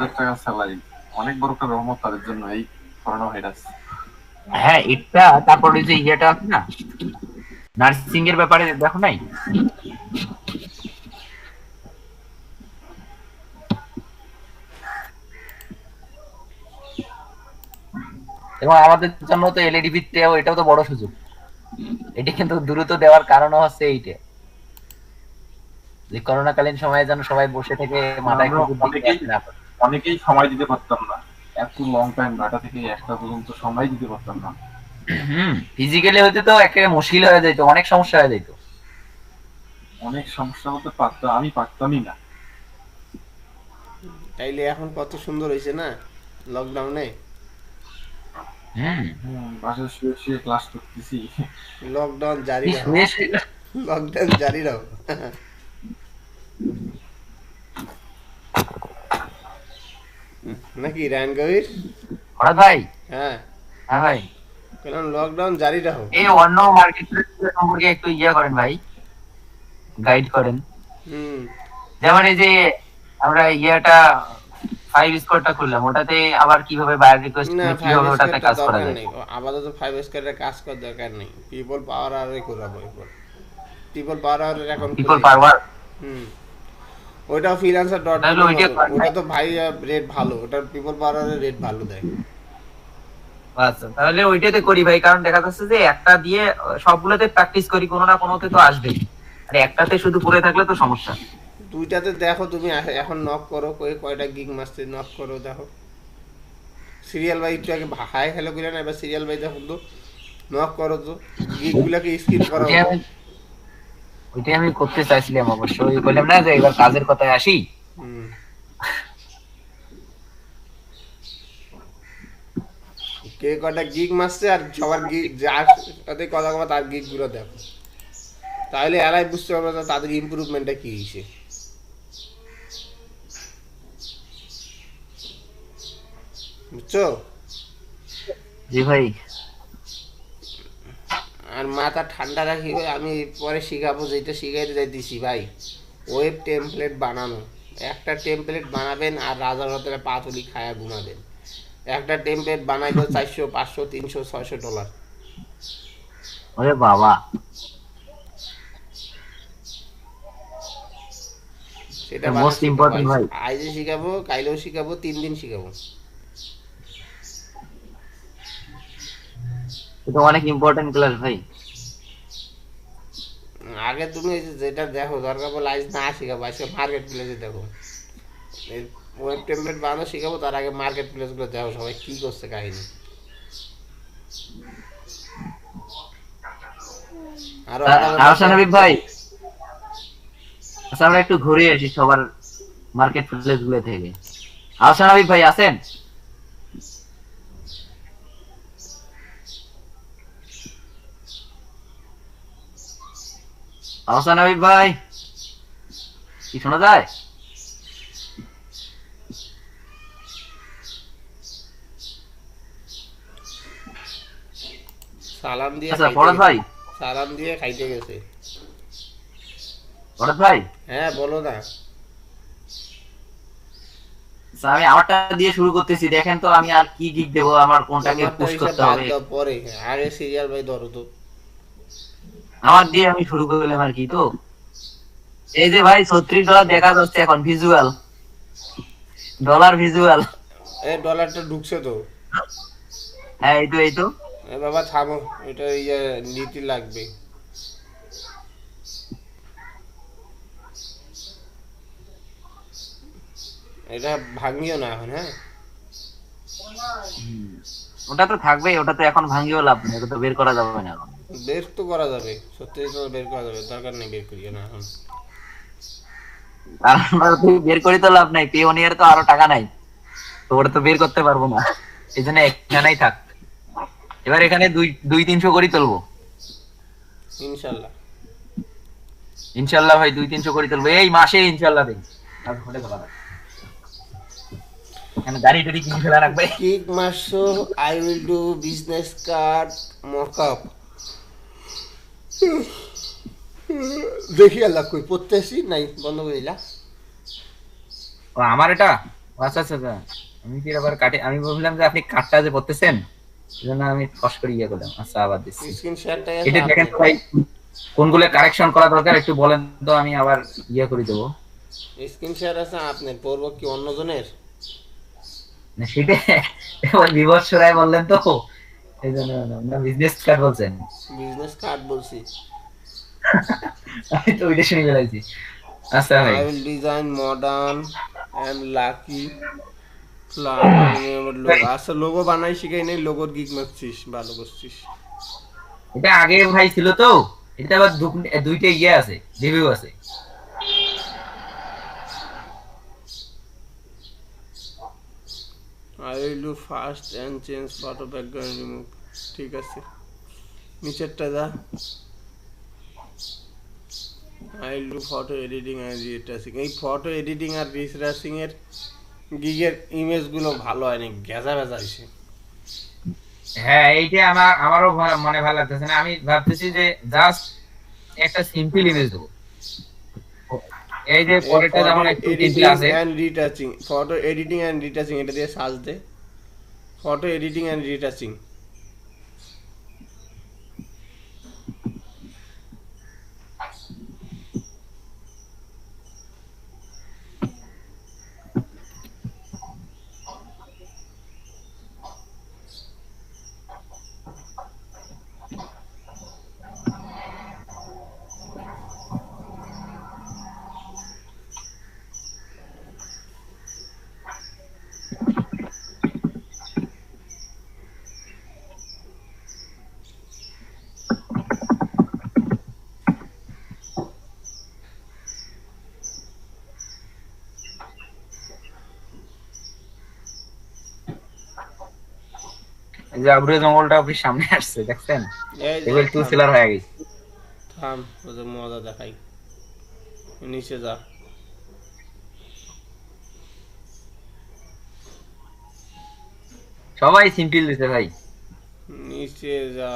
টাকা স্যালারি অনেক বড় একটা রহমত তাদের জন্য এই করোনা ভাইরাস। হ্যাঁ, এটা তারপর ওই যে ইয়েটা আছে না, নার্সিং এর ব্যাপারে দেখো নাই? এবং আমাদের জন্য তো এলইডি ভিত্তিও এটাও তো বড় সুযোগ। এটি কিন্তু দ্রুত দেওয়ার কারণও হচ্ছে এইটা, যে করোনাকালীন সময়ে যেন সবাই বসে থেকে মাথায় আমরা একটু বুদ্ধি অনেকেই কাজ না করে। অনেকেই সময় দিতে পারতাম না, এত লং টাইম 9টা থেকে 1টা পর্যন্ত সময় দিতে পারতাম না। ফিজিক্যালি হইতে তো একেবারে মুশকিল হয়ে যাইতো, অনেক সমস্যা হয়ে যাইতো। অনেক সমস্যা হতে পারতাম, আমি পারতামই না। তাইলে এখন কত সুন্দর হয়েছে না লকডাউনে। হুম। বাসায় শুয়ে শুয়ে ক্লাস করতেছি। লকডাউন জারি কি রাখো, শুয়ে শুয়ে লকডাউন জারি রাখো। নাকি রায়ন কবির? হঠাৎ ভাই? হ্যাঁ, হ্যাঁ ভাই, কারণ লকডাউন জারি রাখো। এই অন্য মার্কেট সম্পর্কে একটু ইয়ে করেন ভাই, গাইড করেন। হুম। যেমন এই যে আমরা ইয়েটা 5 স্কোয়ারটা খুললাম, ওটাতে আবার কিভাবে বায়ার রিকোয়েস্ট না, ফাইভ কিভাবে ওটাতে স্কোয়ারটা কাজ করা দরকার যায়? নেই, আপাতত ফাইভ স্কোয়ারের কাজ করার দরকার নেই। পিপল পাওয়ার আরে করাবো এরপর। পিপল পাওয়ার আওয়ারের এখন পিপল খুলি। পাওয়ার, হুম। ওইটাও ফ্রিল্যান্সার ডট তাহলে কমের ওইটা মতো, করেন ওটা ভাই। তো ভাই রেট ভালো, ওটার পিপল পাওয়ার আওয়ারের রেট ভালো দেয়। আচ্ছা, তাহলে ওইটাতে করি ভাই, কারণ দেখা যাচ্ছে যে একটা দিয়ে সবগুলোতে প্র্যাকটিস করি, কোনো না কোনোতে তো আসবেই। আর একটাতে শুধু পড়ে থাকলে তো সমস্যা। দুইটাতে দেখো তুমি, এখন নক করো, কয়টা গিগ মারছে নক করো দেখো। সিরিয়াল বাই একটু আগে হাই হ্যালো করে না, এবার সিরিয়াল বাই দেখো তো, নক করো তো, গিগগুলোকে স্কিপ করাও ওইটাই তো। আমি ওইটাই আমি করতে চাইছিলাম অবশ্যই, বললাম না যে এবার কাজের কথায় আসি। হুম। কে কয়টা গিগ মারছে আর সবার গিগ যার সাথে কথা কথা তার গিগগুলো দেখো, তাহলে এলাই বুঝতে পারবে যে তাদের ইমপ্রুভমেন্টটা কি হয়েছে। বুঝছো? জি ভাই। আর মাথা ঠান্ডা রাখি, আমি পরে শিখাবো, যেটা শিখাইতে যাইতেছি ভাই, ওয়েব টেমপ্লেট বানানো। একটা টেমপ্লেট বানাবেন আর রাজার হোটেলে পাতুলি খায়া ঘুমাবেন। একটা টেমপ্লেট বানাইলেও 400, 500, 300, 600 ডলার। ওরে বাবা, সেটা বানা মোস্ট শিখাবো, ইম্পর্টেন্ট ভাই। আইজে শিখাবো, কাইলেও শিখাবো, 3 দিন শিখাবো। এটা অনেক ইম্পর্টেন্ট ক্লাস ভাই। আগে তুমি এই যেটা দেখো, দরকার বলে আইজ না শিখাবো, আজকে মার্কেট প্লেসে দেখো। ওয়েব টেমপ্লেট বানানো শিখাবো, তার আগে মার্কেট প্লেসগুলো দেখো সবাই কী করছে কাহিনী। আরো আধা ঘন্টা আহসান হাবিব ভাই, আচ্ছা আমরা একটু ঘুরে আসি সবার মার্কেট প্লেস গুলো থেকে। আহসান হাবিব ভাই আছেন? আহসান হাবিব ভাই, কি শোনা যায়? সালাম দিয়ে আচ্ছা খাইতে ফরাদ গেছে। ভাই। সালাম দিয়ে খাইতে গেছে। ফরাদ ভাই, হ্যাঁ, বলো না। আচ্ছা, আমি আমারটা দিয়ে শুরু করতেছি, দেখেন তো আমি আর কি গিগ দেবো, আমার কোনটাকে তোমারটা পুশ হিসাব করতে বাদ হবে। দাও পরে, আগে সিরিয়াল ভাই ধরো তো। আমার দিয়ে আমি শুরু করলাম আর কি। তো এই যে ভাই $36 দেখা যাচ্ছে এখন, ভিজুয়াল ডলার ভিজুয়াল। এই ডলারটা ঢুকছে তো। হ্যাঁ এই তো এই তো। এ বাবা থামো, এটা ইয়ে নীতি লাগবে। এটা ভাঙিও না এখন, হ্যাঁ। ওটা তো থাকবেই, ওটা তো এখন ভাঙিও লাভ নেই, ওটা তো বের করা যাবে না এখন। বের তো করা যাবে, সত্যি তো বের করা যাবে, দরকার নেই বের করিও না এখন। আর আমরা তো বের করি তো লাভ নাই, পেওনিয়ার তো আরো টাকা নাই, তো ওটা তো বের করতে পারবো না, এই জন্য এখানেই থাক। এবার এখানে দুই দুই 300 করি তুলবো ইনশাল্লাহ। ইনশাল্লাহ ভাই, 200-300 করি তুলবো এই মাসে ইনশাল্লাহ দিন। এখানে দাঁড়িয়ে টাড়ি কিনে ফেলা রাখবে। কিক মারছো, I will do business card mockup. দেখি আল্লাহ কই পড়তেছি নাই, বন্ধ করে দিলা। ও আমার এটা আচ্ছা আচ্ছা আচ্ছা। আমি কি আবার কাটে, আমি ভাবলাম যে আপনি কাটটা যে করতেছেন সেজন্য আমি ফস করে ইয়ে করলাম। আচ্ছা আবার দিচ্ছি। স্ক্রিন শেয়ারটাই আছে এটা দেখেন আপনার। তো ভাই, কোনগুলো কারেকশন করা দরকার একটু বলেন তো, আমি আবার ইয়ে করে দেবো। স্ক্রিন শেয়ার আছে আপনার, পড়বো কি অন্যজনের? না সেটা এবার বিভৎস রায় বললেন তো, এই জন্য না বিজনেস কার্ড বলছেন। বিজনেস কার্ড বলছি। আমি তো ওইটা শুনে ফেলাইছি। আচ্ছা ভাই, I will design modern and lucky plan logo. আচ্ছা লোগো বানাই শিখাই নেই, লোগোর গিগ মারছিস, ভালো করছিস। এটা আগে ভাই ছিল তো, এটা আবার দুইটা ইয়ে আছে, রিভিউ আছে। I will do first and change photo background remove. ঠিক আছে, নিচেরটা যা। I will do photo editing and retracing. এই ফটো এডিটিং আর রিট্রেসিং এর গিগের ইমেজগুলো ভালো হয়নি, গেজা ভেজা হয়েছে। হ্যাঁ এইটা আমারও মনে ভালো লাগতেছে না। আমি ভাবতেছি যে জাস্ট একটা সিম্পল ইমেজ দেবো। এই যে এই পরেরটা ফটো যেমন একটু সিম্পল এডিটিং আছে। And retouching, photo editing and retouching, এটা দিয়ে সার্চ দে। Photo editing and retouching. এই যে আবরেজ মঙ্গলটা অফিস সামনে আসছে দেখছেন, এই যে লেভেল 2 থাম সেলার হয়ে গেছে। থাম, ওদের মজা দেখাই। নিচে যা। সবাই সিম্পল দিতে ভাই। নিচে যা।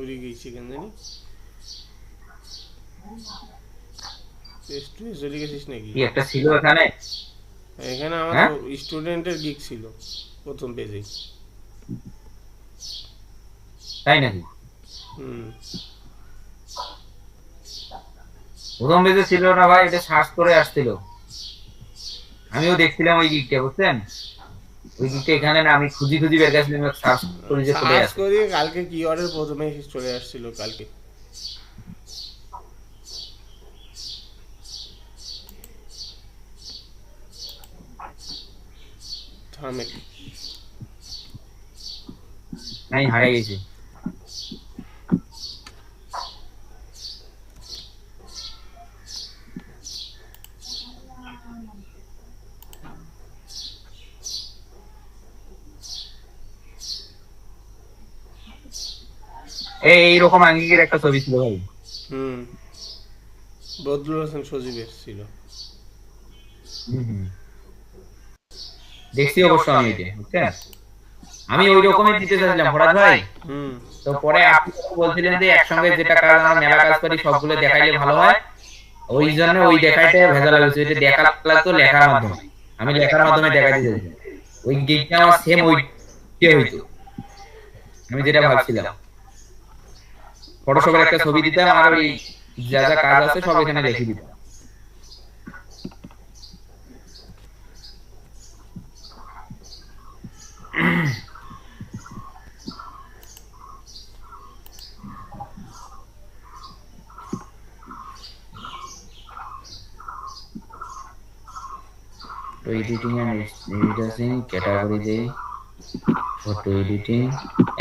উড়ে গেছি কেন জানি। তুই চলে গেছিস নাকি? কি একটা ছিল এখানে? এখানে আমার হ্যাঁ তো স্টুডেন্টের গিগ ছিল প্রথম পেজে। তাই নাকি? হুম। প্রথম পেজে ছিল না ভাই, এটা সার্চ করে আসছিল। আমিও দেখছিলাম ওই গিকটা, বুঝছেন? ওই গিকটা এখানে না, আমি খুঁজি খুঁজি বের করছিলাম, সার্চ করে যে চলে সার্চ আসে। করি কালকে কিওয়ার্ডের প্রথমে চলে আসছিল কালকে। থামে। আমি হারিয়ে গেছি। এইরকম আঙ্গিকের একটা ছবি ছিল ভাই। হুম, বদরুল হাসান সজীবের ছিল। হুম, দেখছি অবশ্য আমি এটা, বুঝছেন? আমি ওই রকমই দিতে চাইছিলাম ফরাদ ভাই। হুম। তো পরে আপনি বলছিলেন যে একসঙ্গে যেটা কাজ আমরা মেলা কাজ করি সবগুলো দেখাইলে ভালো হয়, ওই জন্য ওই দেখাইতে ভেজাল হয়েছে। এটা দেখা লাগতো লেখার মাধ্যমে, আমি লেখার মাধ্যমে দেখাইতে চাইছি। ওই গিকটা আমার সেম ওই হইতো, আমি যেটা ভাবছিলাম। ফটোশপের একটা ছবি দিতাম আর ওই যা যা কাজ আছে সব এখানে লিখে দিতাম। তো এডিটিং এন্ড এডিটিং ক্যাটাগরি দেই, ফটো এডিটিং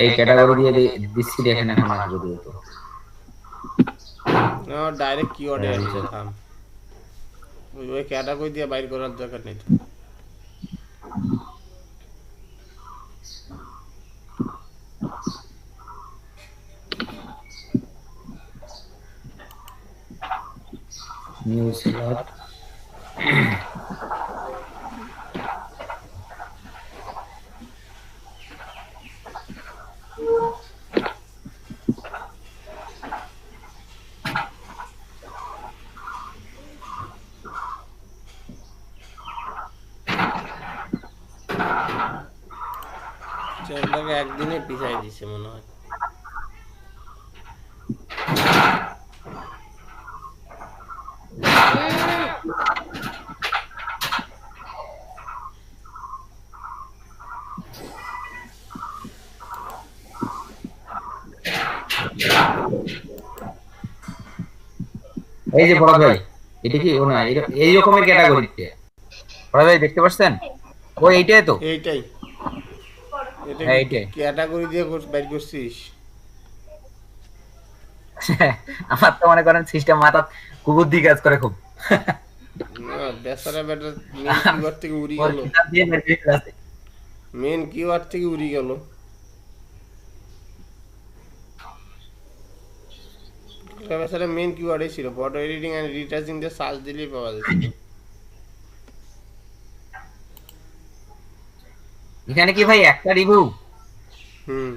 এই ক্যাটাগরি দিয়ে দিচ্ছি, দেখেন এখন আসবে দ্রুত। না ডাইরেক্ট কিওয়ার্ডে আসছে, থাম। ওই ক্যাটাগরি দিয়ে বাইর করার দরকার নেই তো। নিউ সেলার চ্যানেলটাকে একদিনে পিছাই দিছে মনে হয়। এই যে ফরাদ ভাই, এটা কি ও না এই রকমের ক্যাটাগরিতে ফরাদ ভাই দেখতে পাচ্ছেন? ও এইটাই তো। এইটাই, এটা হ্যাঁ কি এইটাই। ক্যাটাগরি দিয়ে বাইর করছিস? আমার তো মনে করেন সিস্টেম মাথা কুকুর দিয়ে কাজ করে খুব। না বেচারা বেটা মেন কিওয়ার্ড থেকে উড়ি ওর গেল, কিতাব দিয়ে বের করে আছে। মেন কিওয়ার্ড থেকে উড়ি গেল। বেচারা মেন কিওয়ার্ডই ছিল, ফটো এডিটিং এন্ড রিটাচিং দিয়ে সার্চ দিলেই পাওয়া যাচ্ছিল। এখানে কি ভাই একটা রিভিউ হুম,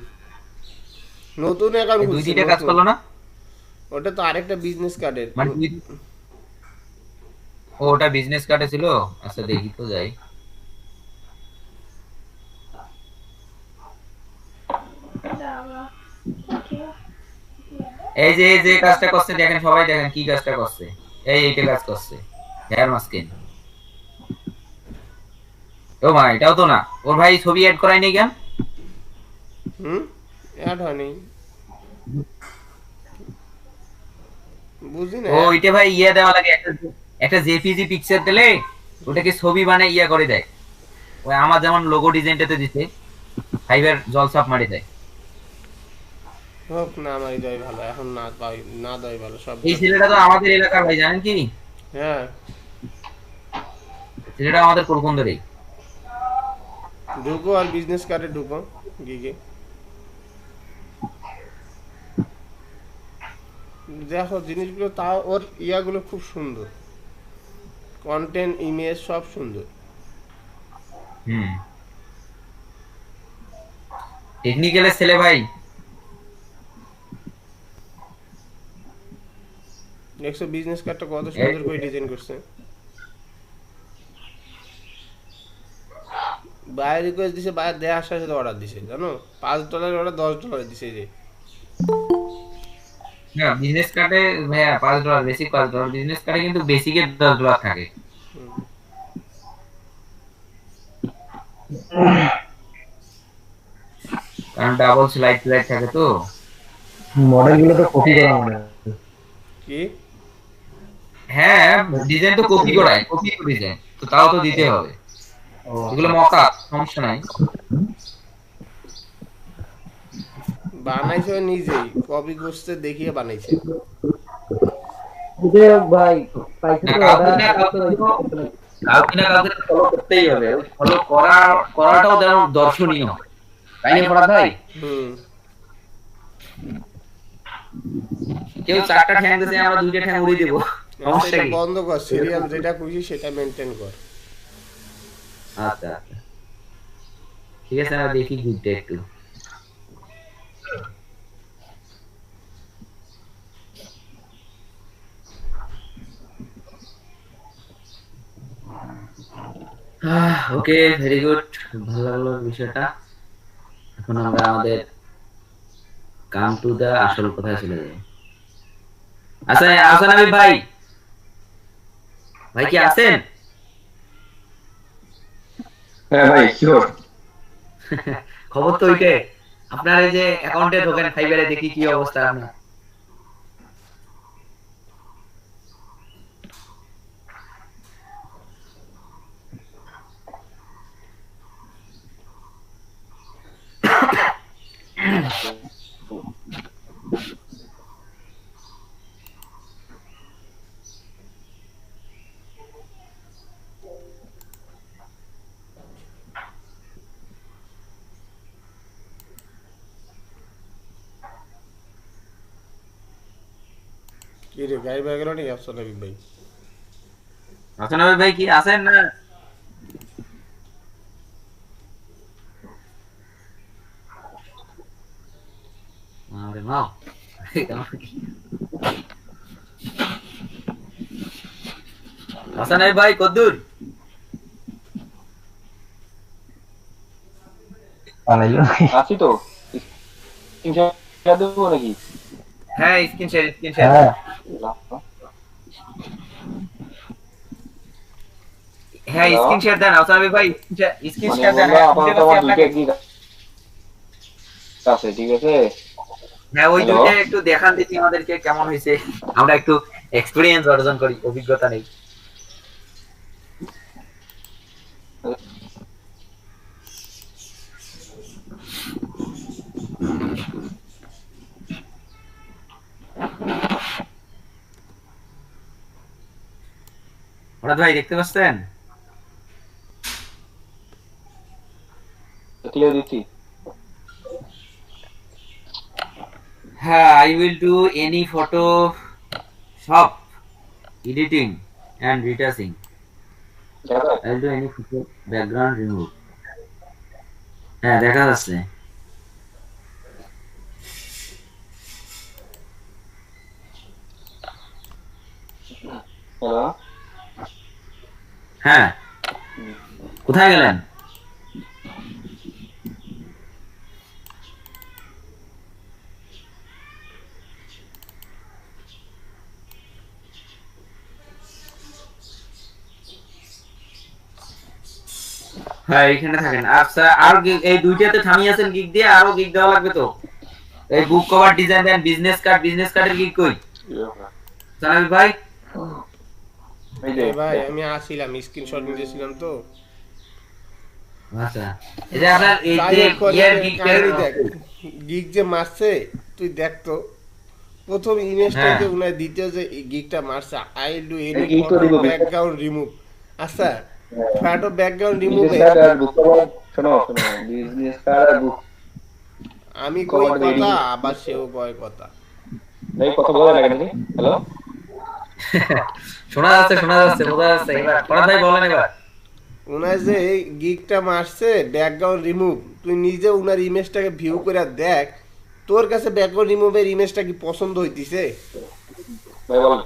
নতুন অ্যাকাউন্ট দুই খুলছে তিনটা কাজ নতুন। করলো না? ওটা তো আরেকটা বিজনেস কার্ডের। মানে ওটা বিজনেস কার্ডে ছিল। আচ্ছা দেখি তো যাই। এই যে কাজটা করছে দেখেন, সবাই দেখেন কি কাজটা করছে। এইটা কাজ করছে হেয়ার মাস্কিং। ও ভাই এটাও তো না, ওর ভাই ছবি অ্যাড করাই নেই কেন? অ্যাড হয়নি, বুঝি না। ওইটা ভাই ইয়ে দেওয়া লাগে, একটা জেপিজি পিকচার দিলে ওটাকে ছবি বানায় ইয়া করে দেয়। ওই আমার যেমন লোগো ডিজাইনটাতে দিতে ফাইবার জলছাপ মারি দেয়। হোক না, আমারই দয় ভালো, এখন না পাই না দয় ভালো সব। এই ছেলেটা তো আমাদের এলাকার ভাই, জানেন কি? হ্যাঁ, ছেলেটা আমাদের কোলকন্দরেই। ঢুকো আর বিজনেস কার্ডে ঢুকো গিগে, দেখো জিনিসগুলো, তাও ওর ইয়াগুলো খুব সুন্দর, কন্টেন্ট ইমেজ সব সুন্দর। হুম, টেকনিক্যালের ছেলে ভাই। দেখছো বিজনেস কার্ডটা কত সুন্দর করে ডিজাইন করছে। বাইরে রিকোয়েস্ট দিছে, বাইরে দেয়া আসার সাথে অর্ডার দিছে, জানো $5 অর্ডার $10 দিছে যে। না বিজনেস কার্ডে ভাইয়া $5 বেসিক $5, বিজনেস কার্ডে কিন্তু বেসিকে $10 থাকে। হুম। কারণ ডাবল স্লাইড স্লাইড থাকে তো। মডেলগুলো তো কপি করা মনে হয়। কি হ্যাঁ ডিজাইন তো কপি করায়, কপি ডিজাইন তো তাও তো দিতে হবে। এগুলো মকা, সমস্যা নাই। বানাইছে ও নিজেই, কপি করতে দেখিয়ে বানাইছে। যে ভাই পাইছে না তো কাউকে ওরা না কাউকে না কাউকে ফলো করতেই হবে, ফলো করাটাও যেমন দর্শনীয়, তাই না পড়া ভাই? হুম, কেউ চারটা ঠ্যাং দিয়েছে, আমরা দুইটা ঠ্যাং উড়িয়ে দেবো, সমস্যা সেটা কি? বন্ধ কর, সিরিয়াল যেটা খুশি সেটা মেনটেন কর। আচ্ছা আচ্ছা ঠিক আছে, আমরা দেখি ঘুরতে একটু। ওকে ভেরি গুড, ভালো লাগলো বিষয়টা। এখন আমরা আমাদের কাম টু দা আসল কথায় চলে যাই। আচ্ছা আহসান হাবিব ভাই, ভাই কি আছেন? হ্যাঁ ভাই শিওর। খবর তো ওইটাই, আপনার এই যে অ্যাকাউন্টে ঢোকেন ফাইবারে, দেখি কি অবস্থা আপনার। কি রে গাড়ি বের গেল নি অপশন ভাই? আহসান হাবিব ভাই কি আছেন না? আরে মা হাসান হাবিব ভাই কদ্দুর? বানাইলো আছি তো স্ক্রিনশট দেবো নাকি? হ্যাঁ স্ক্রিন শেয়ার হ্যাঁ হ্যাঁ Hello? স্ক্রিন শেয়ার দেন আসামি ভাই স্ক্রিন মানে শেয়ার দেন বললো হ্যাঁ আপাতত বুঝতে আমার পারছি দুইটা আপনাকে গিগ আছে, ঠিক আছে? হ্যাঁ ওই Hello? দুইটা একটু দেখান দিচ্ছি আমাদেরকে কেমন হয়েছে আমরা একটু এক্সপেরিয়েন্স অর্জন করি অভিজ্ঞতা নেই মুরাদ ভাই দেখতে পাচ্ছেন ক্লিয়ার দিচ্ছি। হ্যাঁ I will do any photo সব এডিটিং এন্ড রিটাচিং দেখা যায়? I will do any photo background remove হ্যাঁ দেখা যাচ্ছে হ্যালো? হ্যাঁ কোথায় গেলেন হ্যাঁ এখানে থাকেন আচ্ছা আর এই দুইটাতে থামিয়ে আছেন গিগ দিয়ে আরো গিগ দেওয়া লাগবে তো এই বুক কভার ডিজাইন দেন বিজনেস কার্ডের গিগ কই জানাবি ভাই এই যে ভাই আমি আসছিলাম স্ক্রিনশট নিতেছিলাম তো আচ্ছা এই যে আপনার এই যাই যে হোক, ইয়ার কাহিনী দেখ গিগ যে মারছে তুই দেখ তো প্রথম ইমেজটা হ্যাঁ। যে উনার দ্বিতীয় যে গিগটা মারছে আই ডু এনি এই gig তো ফটো remove। ব্যাকগ্রাউন্ড রিমুভ আচ্ছা ফটো ব্যাকগ্রাউন্ড বিজনেস রিমুভে কার্ড আর বুক কভার, শোনো শোনো, বিজনেস কার্ড আর বুক আমি কই cover কথা reading। আবার সেও কয় কথা এই কথা বলে না কেন? হ্যালো? শোনা যাচ্ছে বোঝা যাচ্ছে এবার ফরাদ ভাই বলেন এবার উনার যে গিগটা মারছে ব্যাকগ্রাউন্ড রিমুভ তুই নিজে উনার ইমেজটাকে ভিউ করে দেখ তোর কাছে ব্যাকগ্রাউন্ড রিমুভের ইমেজটা কি পছন্দ হইতিছে ভাই বলেন।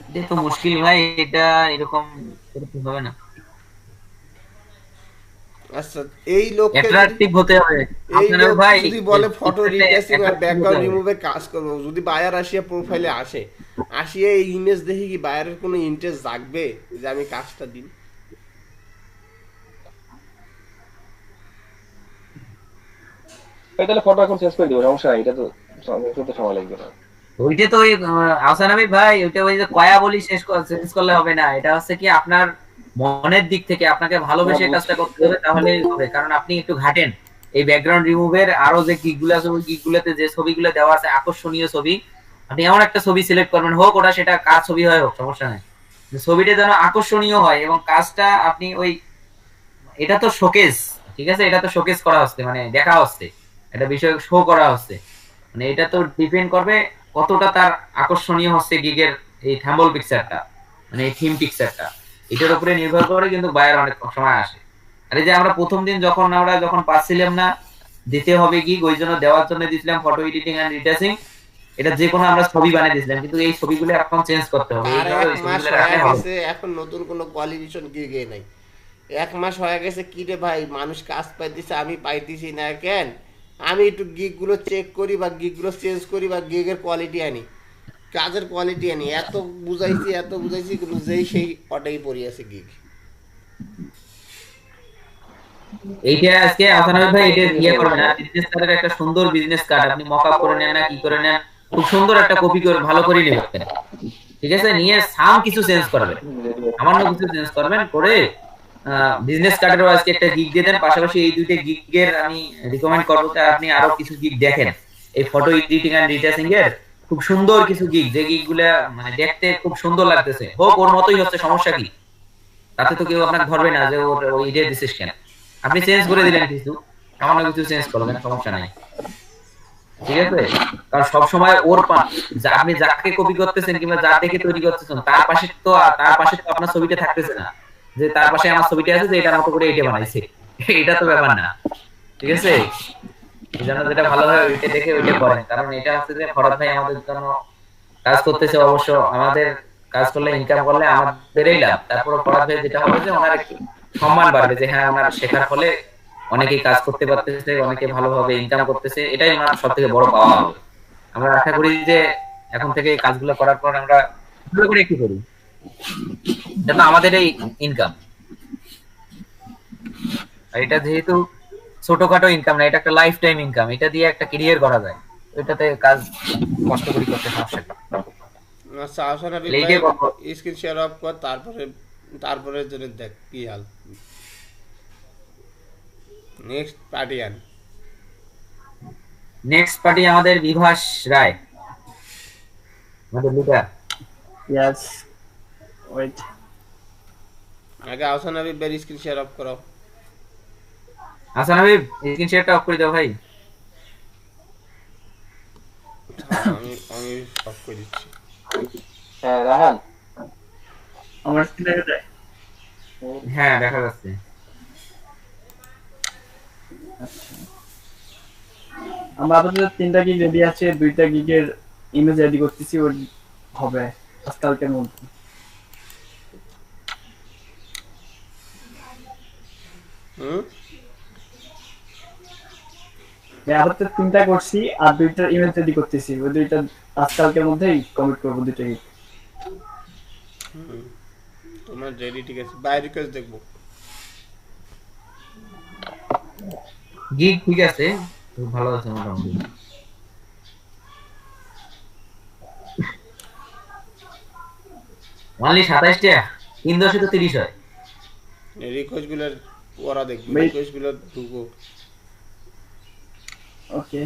এটা তো মুশকিল ভাই এটা এরকম এরকম হবে না আচ্ছা এই লোককে যদি- অ্যাট্রাকটিভ হতে হবে এই আপনার লোক ভাই যদি বলে ফটো রিটেসিং আর attractive ব্যাকগ্রাউন্ড হতে হবে। রিমুভে কাজ করবো যদি বায়ার আসিয়া প্রোফাইলে আসিয়া এই ইমেজ দেখি কি বায়ারের কোনো ইন্টারেস্ট জাগবে যে আমি কাজটা দিই এই তাহলে ফটো এখন শেষ করে দিও, সমস্যা নাই, এটা তো করতে সময় লাগবে না। ওইটা তো ওই আহসানাবি ভাই ওইটা ওই যে কয়া বলি শেষ করলে হবে না এটা হচ্ছে কি আপনার মনের দিক থেকে আপনাকে ভালোবেসে কাজটা করতে হবে তাহলে হবে কারণ আপনি একটু ঘাটেন এই ব্যাকগ্রাউন্ড রিমুভের আরো যে গিগগুলো আছে ওই গিগগুলোতে যে ছবিগুলো দেওয়া আছে আকর্ষণীয় ছবি আপনি এমন একটা ছবি সিলেক্ট করবেন হোক ওটা সেটা কাজ ছবি হয় হোক সমস্যা নাই যে ছবিটা যেন আকর্ষণীয় হয় এবং কাজটা আপনি ওই এটা তো শোকেস ঠিক আছে এটা তো শোকেস করা হচ্ছে মানে দেখা হচ্ছে এটা বিষয় শো করা হচ্ছে মানে এটা তো ডিপেন্ড করবে কতটা তার আকর্ষণীয় হচ্ছে গিগের এই থ্যাম্বল পিকচারটা মানে এই থিম পিকচারটা এটার উপরে নির্ভর করে কিন্তু বায়ার অনেক সময় আসে আর এই যে আমরা প্রথম দিন যখন পাচ্ছিলাম না দিতে হবে গিগ ওই জন্য দেওয়ার জন্য দিয়েছিলাম ফটো এডিটিং এন্ড রিটাচিং এটা যে কোনো আমরা ছবি বানিয়ে দিয়েছিলাম কিন্তু এই ছবিগুলো এখন চেঞ্জ করতে হবে আর এইভাবে এক ওই মাস ছবিগুলো হয়ে রাখলে হবে গেছে এখন নতুন কোনো কোয়ালিফিকেশন গিগে নাই এক মাস হয়ে গেছে কি রে ভাই মানুষ কাজ পাইতেছে আমি পাইতেছি না কেন আমি একটু গিগ গুলো চেক করি বা গিগ গুলো চেঞ্জ করি বা গিগের কোয়ালিটি আনি কাজের কোয়ালিটি আনি এত বুঝাইছি কিন্তু যেই সেই অটাই পড়ি আছে গিগ এইটা আজকে আসানবে ভাই এটা ইয়ে করবে না বিজনেস কার্ডের একটা সুন্দর বিজনেস কার্ড আপনি মক আপ করে নেন না কি করে নেন খুব সুন্দর একটা কপি করে ভালো করে নেবেন ঠিক আছে নিয়ে সাম কিছু চেঞ্জ করবেন সামান্য কিছু চেঞ্জ করবেন করে বিজনেস কার্ডেরও আজকে একটা গিগ দিয়ে দেন পাশাপাশি এই দুইটা গিগের আমি রিকমেন্ড করবো যে আপনি আরো কিছু গিগ দেখেন এই ফটো এডিটিং এন্ড রিটাচিং এর খুব সুন্দর কিছু গিগ যে গিগগুলা মানে দেখতে খুব সুন্দর লাগতেছে হোক ওর মতোই হচ্ছে সমস্যা কি তাতে তো কেউ আপনাকে ধরবে না যে ওর ওই ইডে দিছিস কেন আপনি চেঞ্জ করে দিলেন কিছু সামান্য কিছু চেঞ্জ করবেন সমস্যা নাই ঠিক আছে কারণ সব সময় ওর আপনি যাকে কপি করতেছেন কিংবা যা দেখে তৈরি করতেছেন তার পাশে তো আপনার ছবিটা থাকতেছে না যে তার পাশে আমার ছবিটা আছে যে এটা মতো করে এটা বানাইছে এটা তো ব্যাপার না ঠিক আছে এই জন্য যেটা ভালো হয় ওইটা দেখে ওইটা করেন কারণ এটা হচ্ছে যে ফরাদ ভাই আমাদের জন্য কাজ করতেছে অবশ্য আমাদের কাজ করলে ইনকাম করলে আমাদেরই লাভ তারপর ফরাদ ভাই যেটা হবে যে ওনার একটু সম্মান বাড়বে যে হ্যাঁ ওনার শেখার ফলে অনেকেই কাজ করতে পারতেছে, অনেকে ভালোভাবে ইনকাম করতেছে, এটাই ওনার সব থেকে বড় পাওয়া হবে। আমরা আশা করি যে এখন থেকে এই কাজগুলো করার পর আমরা ভালো করে একটু করি, এটা তো আমাদের এই ইনকাম। আর এটা যেহেতু ছোটখাটো ইনকাম না, এটা একটা লাইফ টাইম ইনকাম, এটা দিয়ে একটা ক্যারিয়ার করা যায়, এটাতে কাজ কষ্ট করে করতে সমস্যা নেই। আচ্ছা আসার আগে এইটাই বলবো। স্ক্রিন শেয়ার অফ কর, তারপরে জন্য দেখ কি হাল। নেক্সট পার্টিয়ান। নেক্সট পার্টি আমাদের বিভাস রায়, আমাদের লিডার। Yes, wait. আগে আসান হাবিবের স্ক্রিন শেয়ার অফ করো। হাসান হাবিব স্ক্রিন শেয়ারটা অফ করে দাও ভাই। আমি অফ করে দিচ্ছি। হ্যাঁ রাহান, আমার স্ক্রিন দেখা যায়? হ্যাঁ দেখা যাচ্ছে। আমরা আপাতত 3টা গিগ রেডি আছে, 2টা গিগের ইমেজ রেডি করতেছি, ওর হবে আজকালকের মধ্যে। আপাতত 3টা করছি আর 2টার ইমেজ রেডি করতেছি, ওই 2টা আজকালকের মধ্যেই কমিট করবো 2টা গিগ। তোমার রেডি, ঠিক আছে। বাই রিকোয়েস্ট দেখবো। গিগ ঠিক আছে, খুব ভালো আছে মোটামুটি। অনলি 27 টা, 3 দশে তো 30 হয়। রিকোয়েস্ট গুলোর ওরা দেখবো, Wait. রিকোয়েস্ট গুলো ঢুকো। ওকে,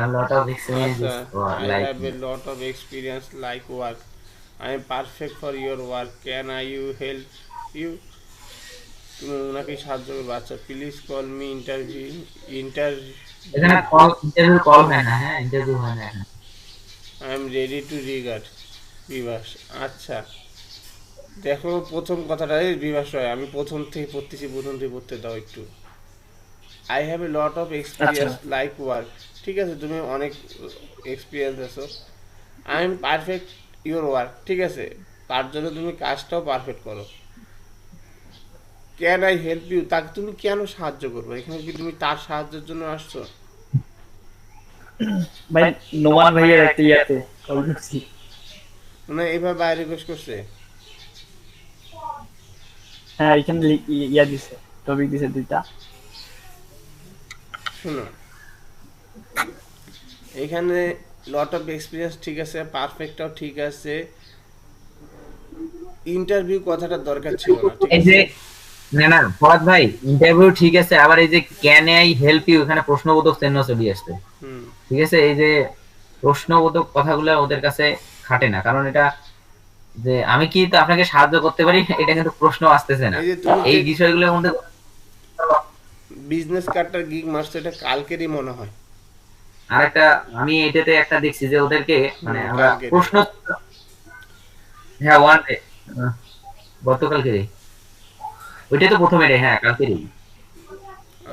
A lot of experience is I like have a lot of experience like work. I am perfect for your work. Can I you help you? তুমি ওনাকে সাহায্য করবে। আচ্ছা, প্লিজ কল মি এখানে কল ইন্টারভিউ কল হয় না, হ্যাঁ interview হয় না এখানে। I am ready to regard Bibhas. আচ্ছা দেখো প্রথম কথাটা বিভাস হয়, আমি প্রথম থেকে পড়তে দাও একটু। I have A lot of experience like work. ঠিক আছে, তুমি অনেক এক্সপিরিয়েন্স আছো। I am perfect your work. ঠিক আছে, তার জন্য তুমি কাজটাও পারফেক্ট করো। ক্যান আই হেল্প ইউ, তাকে তুমি কেন সাহায্য করবে? এখানে কি তুমি তার সাহায্যের জন্য আসছো? ভাই নোমান ভাইয়ের একটা ইয়াতে কল করছি। মানে এইভাবে বাইরে রিকোয়েস্ট করছে। হ্যাঁ, এখানে ইয়া দিছে, টপিক দিছে 2টা। শোনো, এখানে লট অফ এক্সপিরিয়েন্স ঠিক আছে, পারফেক্টটাও ঠিক আছে, ইন্টারভিউ কথাটা দরকার ছিল না। ঠিক এই আছে, যে না ফরাদ ভাই ইন্টারভিউ ঠিক আছে, আবার এই যে ক্যান আই হেল্প ইউ এখানে প্রশ্নবোধক চিহ্ন চলে আসছে। ঠিক আছে, এই যে প্রশ্নবোধক কথাগুলো ওদের কাছে খাটে না, কারণ এটা যে আমি কি তো আপনাকে সাহায্য করতে পারি, এটা কিন্তু প্রশ্ন আসতেছে না। এই যে তুমি এই বিষয়গুলোর মধ্যে বিজনেস কার্ডটার গিগ মাস্টার, এটা কালকেরই মনে হয়। আরেকটা আমি এটাতে একটা দেখছি যে ওদেরকে মানে আমরা কালকেরই। প্রশ্ন, হ্যাঁ ওয়ান ডে, গতকালকে ওইটাই তো প্রথমে রে, হ্যাঁ কালকেরই।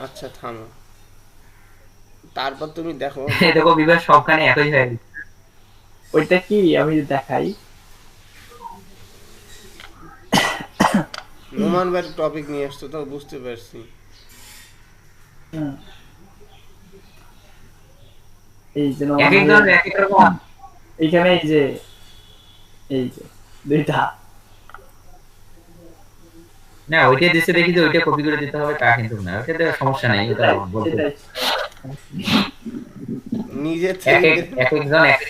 আচ্ছা থামো, তারপর তুমি দেখো। দেখো বিভাগ সবখানে একই হয়ে গেছে। ওইটা কি আমি দেখাই? নোমান ভাই টপিক নিয়ে আসতো তো, বুঝতে পারছি। এই যে এক এক ধরনের এক এক রকম। এইখানে এই যে 2টা। না ওইটা দিতে দেখি যে ওইটা কপি করে দিতে হবে তা কিন্তু না, ওটাতে সমস্যা নাই, এটা বলতে সেটাই। নিজে এক থেকে এক একজন এক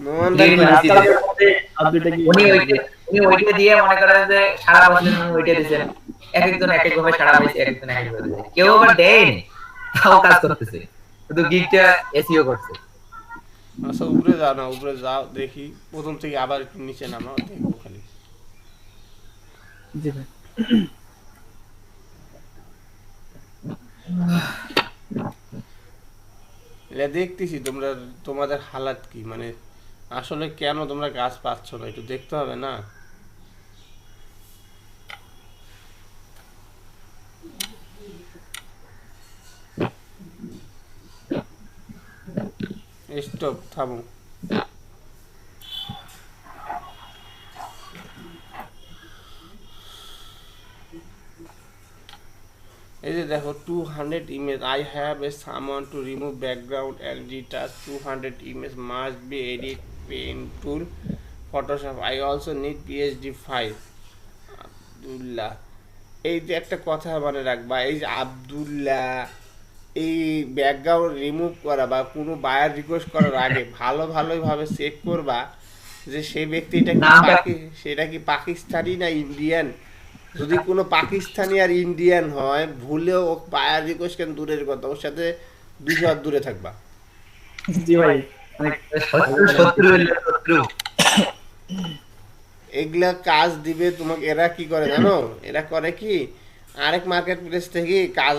নোমান ভাই আজকালকের মধ্যে আর 2টা গিগ উনি ওইটা দিয়ে মনে করেন যে সারা বছর উনি ওইটা দিয়েছেন, এক একজন এক এক ভাবে সারা পাইছে, এক একজন এক এক ভাবে দিয়েছে। কেউ আবার দেয়নি, তাও কাজ করতেছে, শুধু গিগটা এসইও করছে। আচ্ছা উপরে যাও না, উপরে যাও দেখি প্রথম থেকে, আবার একটু নিচে নামাও দেখবো খালি। জি ভাই। এটা দেখতেছি তোমরা, তোমাদের হালাত কি, মানে আসলে কেন তোমরা কাজ পাচ্ছ না, একটু দেখতে হবে না? স্টপ, থামো। দেখো 200 image I have a someone to remove background and retouch 200 image must be edit pen tool Photoshop I also need PhD file Abdullah. এই যে একটা কথা মনে রাখবা, এই যে আব্দুল্লাহ, এই ব্যাকগ্রাউন্ড রিমুভ করা বা কোনো বায়ার রিকোয়েস্ট করার আগে ভালোভাবে চেক করবা যে সেই ব্যক্তিটা কি সেটা কি পাকিস্তানি না ইন্ডিয়ান। যদি কোনো পাকিস্তানি আর ইন্ডিয়ান হয়, ভুলেও বায়ার রিকোয়েস্ট কেন দূরের কথা, ওর সাথে 200 হাত দূরে থাকবা। জি ভাই এগুলা কাজ দিবে তোমাকে। এরা কি করে জানো, এরা করে কি আরেক মার্কেট প্লেস থেকে কাজ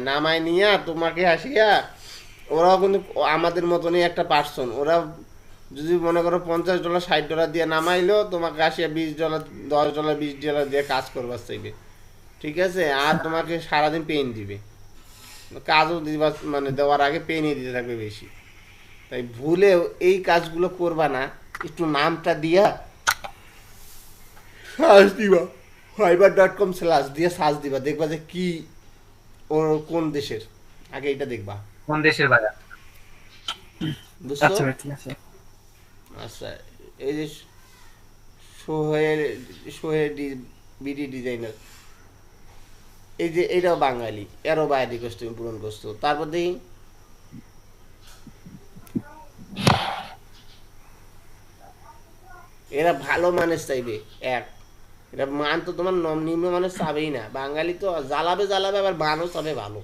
নামায় নিয়ে তোমাকে আসিয়া, ওরাও কিন্তু আমাদের মতনই একটা পার্সন। ওরা যদি মনে করো $50 $60 দিয়ে নামাইলো, তোমাকে আসিয়া $20 $10 $20 দিয়ে কাজ করবার চাইবে, ঠিক আছে? আর তোমাকে সারাদিন পেন দিবে, কাজও দিবা মানে দেওয়ার আগে পেনই দিতে থাকবে বেশি। তাই ভুলেও এই কাজগুলো করবা না। একটু নামটা দিয়া সার্চ দিবা, fiverr.com/ দিয়ে সার্চ দিবা, দেখবা যে কি ওর কোন দেশের, আগে এটা দেখবা কোন দেশের বাজার। বুঝছো? আচ্ছা ভাই ঠিক আছে। আচ্ছা, এই যে বিডি ডিজাইনার, এই যে এটাও বাঙালি, এরও বায়ার রিকোয়েস্ট তুমি পূরণ করছো। তারপর দেখি এরা ভালো মানুষ চাইবে, এটা মান তো তোমার নিম্ন মানুষ চাবেই না। বাঙালি তো জ্বালাবে আবার মানও চাবে ভালো।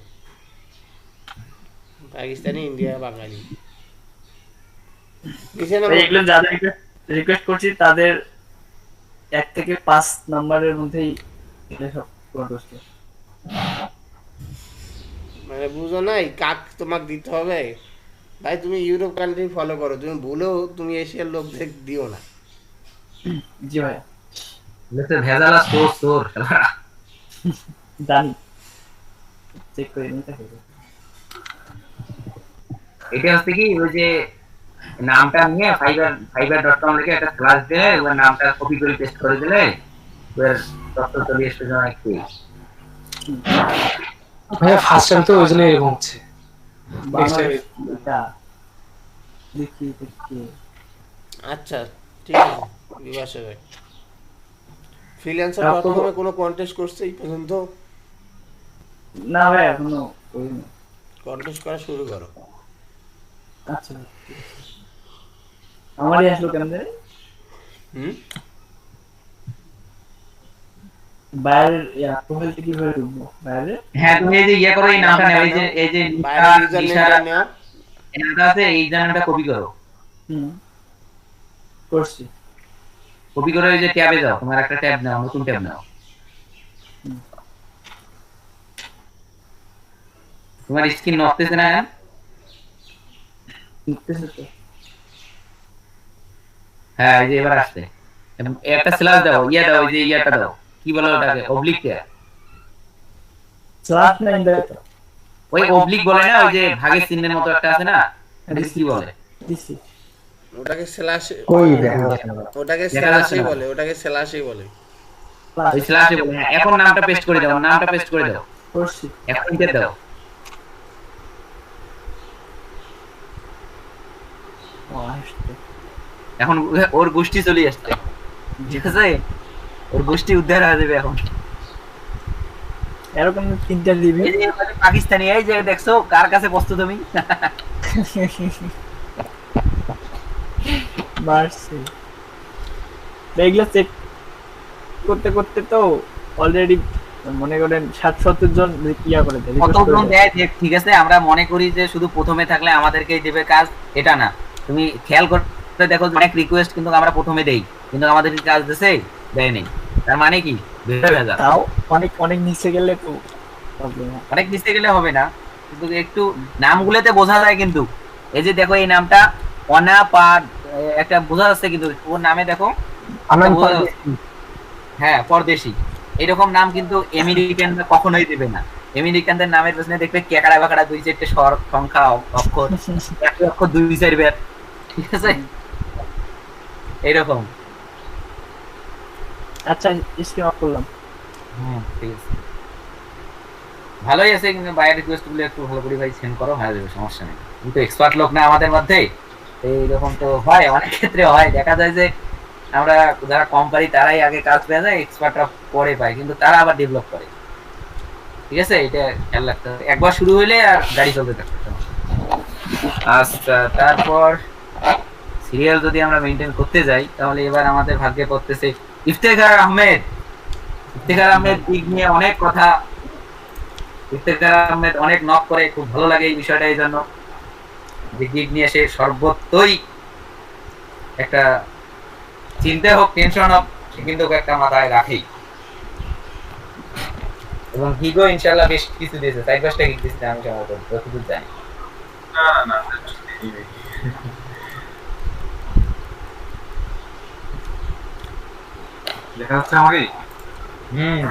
পাকিস্তানি, ইন্ডিয়া, বাঙালি ভাই এগুলো যাদের রিকোয়েস্ট করছি তাদের 1 থেকে 5 নাম্বারের মধ্যেই এটা সব করতে। মানে বুঝো নাই কাক তোমাকে দিতে হবে। ভাই তুমি ইউরোপ কান্ট্রি ফলো করো, তুমি ভুলেও তুমি এশিয়ার লোকদের দিও না। জি ভাই ভেজালা সোর জানি, চেক করে নিতে হবে। এটা হচ্ছে কি ওই যে নামটা নিয়ে fiverr.com লিখে একটা ক্লাস দিয়ে ওই নামটা কপি করে পেস্ট করে দিলে ওর তথ্য চলে আসবে না কি ভাই ফার্স্ট টাইম তো ওই জন্য এরকম হচ্ছে। এটা দেখি। আচ্ছা ঠিক আছে বিবাসে ভাই, ফ্রিল্যান্সার.com-এ কোনো কন্টেস্ট করছে এই পর্যন্ত? না ভাই এখনো করিনি। কন্টেস্ট করা শুরু করো। আচ্ছা আমারই আসলো কেন রে? বাইরের প্রোফাইল থেকে কিভাবে ঢুকবো বাইরে? হ্যাঁ তুমি এই যে ইয়া করো, এই নামটা নাও, এই যে বাইরে ইউজার নেমটা নাও, এই নামটা আছে, এই নামটা কপি করো। করছি। কপি করে এই যে ট্যাবে যাও, তোমার একটা ট্যাব নাও, নতুন ট্যাব নাও। তোমার স্ক্রিন নড়তেছে না? হ্যাঁ এই যে এবার আসছে। একটা স্ল্যাশ দাও, দাও, এই যে ইয়াটা দাও, কি বলে ওটাকে, অবলিকটা। স্ল্যাশ না ইনডাইরেক্ট, ওই অবলিক বলে না, ওই যে ভাগের চিহ্নের মতো একটা আছে না, এটা কি বলে? দিছি। ওটাকে স্ল্যাশ, কই দেখা যাচ্ছে না, ওটাকে স্ল্যাশই বলে, ওটাকে স্ল্যাশই বলে। ওই স্ল্যাশে বলে। হ্যাঁ এখন নামটা পেস্ট করে দাও, নামটা পেস্ট করে দাও। করছি। এখন ইন্টার দাও। এখন ওর গোষ্ঠী চলে আসছে, ঠিক আছে? ওর গোষ্ঠী উদ্ধার হয়ে যাবে এখন। এরকম 3টা রিভিউ। এই যে পাকিস্তানি, এই যে দেখছো কার কাছে বস্তু তুমি মারছি। এগুলো চেক করতে করতে তো অলরেডি মনে করেন 60-70 জন ইয়া করে দেয়, কতজন দেয় ঠিক আছে। আমরা মনে করি যে শুধু প্রথমে থাকলে আমাদেরকেই দেবে কাজ, এটা না। তুমি খেয়াল করতে দেখো অনেক রিকোয়েস্ট কিন্তু আমরা প্রথমে দেই, কিন্তু আমাদের কাজ দিছে দেয় নেই। তার মানে কি তাও অনেক নিচে গেলে তো প্রবলেম, অনেক নিচে গেলে হবে না, কিন্তু একটু নামগুলোতে বোঝা যায়। কিন্তু এই যে দেখো এই নামটা অনা পার একটা বোঝা যাচ্ছে, কিন্তু ওর নামে দেখো হ্যাঁ পরদেশি, এরকম নাম কিন্তু আমেরিকানরা কখনোই দেবে না। আমেরিকানদের নামের পেছনে দেখবে কেকাড়া বাকাড়া 2-4টে সংখ্যা অক্ষর, একটা অক্ষর 2-4 বার, ঠিক আছে? এরকম। আচ্ছা স্ক্রিন অফ করলাম। ঠিক আছে। ভালোই আছে, কিন্তু বায়ার রিকোয়েস্ট গুলো একটু ভালো করে ভাই সেন্ড করো, হয়ে যাবে, সমস্যা নেই। কিন্তু এক্সপার্ট লোক না আমাদের মধ্যে, এইরকম তো হয় অনেক ক্ষেত্রে, হয় দেখা যায় যে আমরা যারা কম পারি তারাই আগে কাজ পেয়ে যায়, এক্সপার্টরা পরে পায়, কিন্তু তারা আবার ডেভেলপ করে। ঠিক আছে, এটা খেয়াল রাখতে হবে, একবার শুরু হইলে আর গাড়ি চলতে থাকবে। আচ্ছা, তারপর সিরিয়াল যদি আমরা মেনটেন করতে যাই, তাহলে এবার আমাদের ভাগ্যে পড়তেছে ইফতেখার আহমেদ। ইফতেখার আহমেদ দিক নিয়ে অনেক কথা, ইফতেখার আহমেদ অনেক নক করে, খুব ভালো লাগে এই বিষয়টা, এই জন্য যে গিগ নিয়ে সে সর্বত্রই একটা চিন্তা হোক টেনশন হোক, সে কিন্তু একটা মাথায় রাখেই। এবং গিগও ইনশাল্লাহ বেশ কিছু দিয়েছে, 4-5টা গিগ দিয়েছে আমি যতদূর জানি। না না, দেখা যাচ্ছে আমাকে।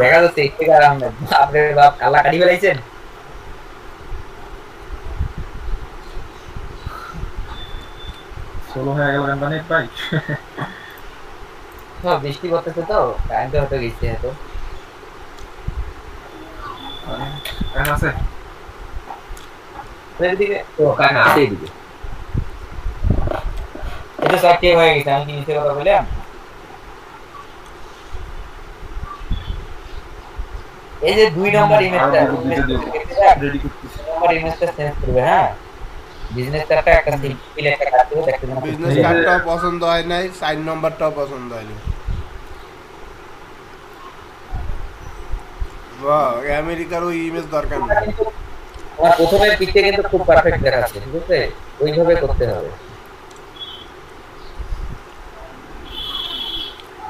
দেখা যাচ্ছে ইফতেখার আহমেদ, বাপরে বাপ, কালা কাটি বেলাইছেন। সোলো হয়ে গেল গানটা ভাই। বৃষ্টি করতেছে তো, কারেন্ট হয়তো গেছে হয়তো। আছে এদিকে তো কারেন্ট আছে, এদিকে এটা সব ঠিক হয়ে গেছে, আমি কি নিচে কথা বললাম? এই যে 2 নম্বর ইমেজটা রেডি করতেছি। নম্বর ইমেজটা চেঞ্জ করবে। হ্যাঁ, বিজনেস চার্টটা একটা সিম্পল একটা কাজ করে দেখতে যেন বিজনেস কার্ডটাও পছন্দ হয় নাই, 4 নম্বরটাও পছন্দ হয়নি। বাহ, আমেরিকার ওই ইমেজ দরকার নেই। আমার প্রথমের পিকটা কিন্তু খুব পারফেক্ট দেখাচ্ছে, ঠিক আছে, ওইভাবে করতে হবে।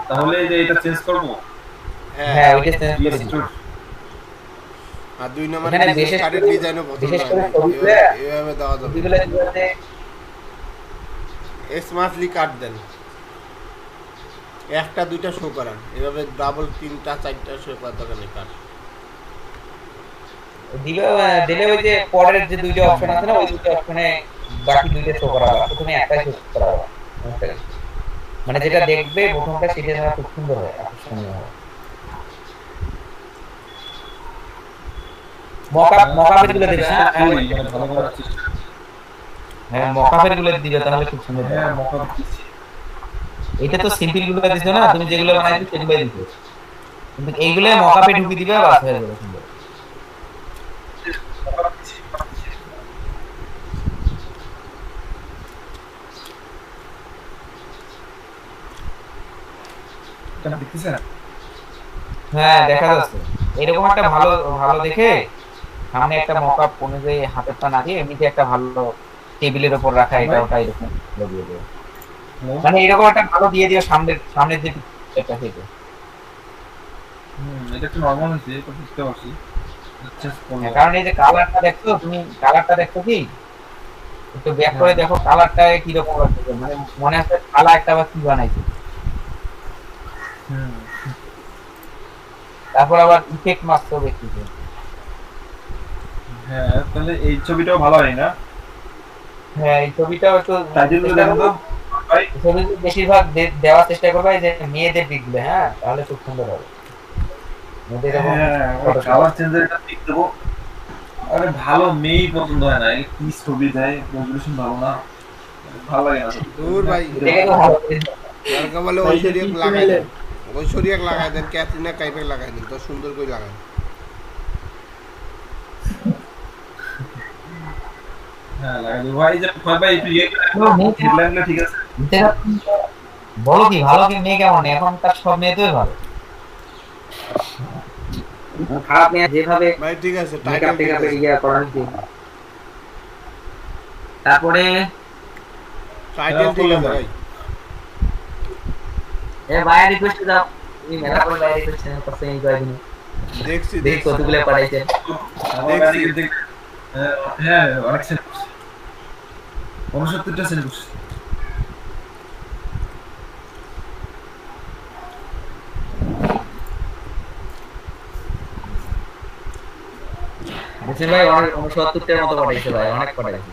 তাহলে এই যে এটা চেঞ্জ করব। হ্যাঁ, ওইটা চেঞ্জ করে দিন। আর 2 নম্বর এখানে বিজনেস বিশেষ কার্ডের করে- ডিজাইনও পছন্দ বিশেষ হয় করে নাই। ছবিগুলো এভাবে দেওয়া যাবে। ছবিগুলো দিতে স্মার্টলি কাট দেন, একটা দুইটা শো করান, এভাবে ডাবল 3টা 4টা শো করার দরকার নেই। কাট দিলে ওই যে পরের যে 2টা অপশন আছে না, ওই 2টা অপশনে বাকি 2টা শো করা হবে, প্রথমে একটাই শো করা হবে। মানে যেটা দেখবে প্রথমটা সেটা যেন খুব সুন্দর হয়, আকর্ষণীয় হয়। মকআপের গুলো দিবে। ভালো করার চেষ্টা। হ্যাঁ, মকআপের গুলো দিবে, তাহলে খুব সুন্দর হবে। হ্যাঁ, মকা দিচ্ছি। এটা তো সিম্পল গুলো দিছো না, তুমি যেগুলো বানাইছো সেগুলোই দিছো, কিন্তু এইগুলো মকআপে ঢুকিয়ে দিবে, বাস হয়ে যাবে সুন্দর। এটা দেখতেছেন? হ্যাঁ, দেখা যাচ্ছে। এরকম একটা ভালো ভালো দেখে সামনে একটা মকআপ অনুযায়ী হাতেরটা না দিয়ে এমনিতে একটা ভালো টেবিলের উপর রাখা, এটা ওটা এরকম দিয়ে দিও। মানে এরকম একটা ভালো দিয়ে দিও সামনের যে পিকচারটা থেকে। এটা একটু নরমাল হয়েছে, এটা বুঝতে পারছি। হ্যাঁ, কারণ এই যে কালারটা দেখছো, তুমি কালারটা দেখছো কি, একটু ব্যাক করে দেখো কালারটা কি রকম লাগছে, মানে মনে হচ্ছে কালা একটা বা কি বানাইছে। তারপর আবার ইফেক্ট মারছো দেখতেছো। হ্যাঁ, তাহলে এই ছবিটাও ভালো হয় না? হ্যাঁ, এই ছবিটাও একটু টাইটেলগুলো দেখেন তো ভাই। ছবি বেশিরভাগ দেওয়ার চেষ্টা করবে যে মেয়েদের দিকগুলো, হ্যাঁ, তাহলে খুব সুন্দর হবে। মেয়েদের এরকম কালার চেঞ্জের একটা পিক দেবো। আরে ভালো মেয়েই পছন্দ হয় না, কি ছবি দেয়, রেজলিউশন ভালো না, ভালো লাগে না। দূর ভাই, দেখে তো ভালো। দরকার বলে ঐশ্বরিয়াক লাগাই দেন, ঐশ্বরিয়াক লাগাই দেন, ক্যাটরিনা কাইফের লাগাই দেন, তো সুন্দর করে লাগাই। হ্যাঁ, লাগাই দেবো ভাই। যে ভাই একটু ইয়ে হেডলাইনগুলো ঠিক আছে। বলো কি ভালো কি মেয়ে কেমন, এখনকার সব মেয়ে তো ভালো, খারাপ মেয়ে যেভাবে ভাই ঠিক আছে, মেকআপ টাইটেল ঠিক টেকআপে আছে, ইয়া করা হয়েছে। তারপরে টাইটেল ঠিক আছে ভাই। এ বায়ার রিকোয়েস্ট দাও, তুমি মেলা করে বায়ার রিকোয়েস্ট চ্যানেল করতে এই কয়েকদিন দেখছি দেখি দেখছি কতগুলো পাঠাইছেন। আমার গাড়ি কিন্তু হ্যাঁ অনেক সেন্ড করছি, 69টা সেন্ড করছি। বুঝছেন ভাই, অনেক 69টার মতো পাঠাইছে ভাই, অনেক পাঠাইছে।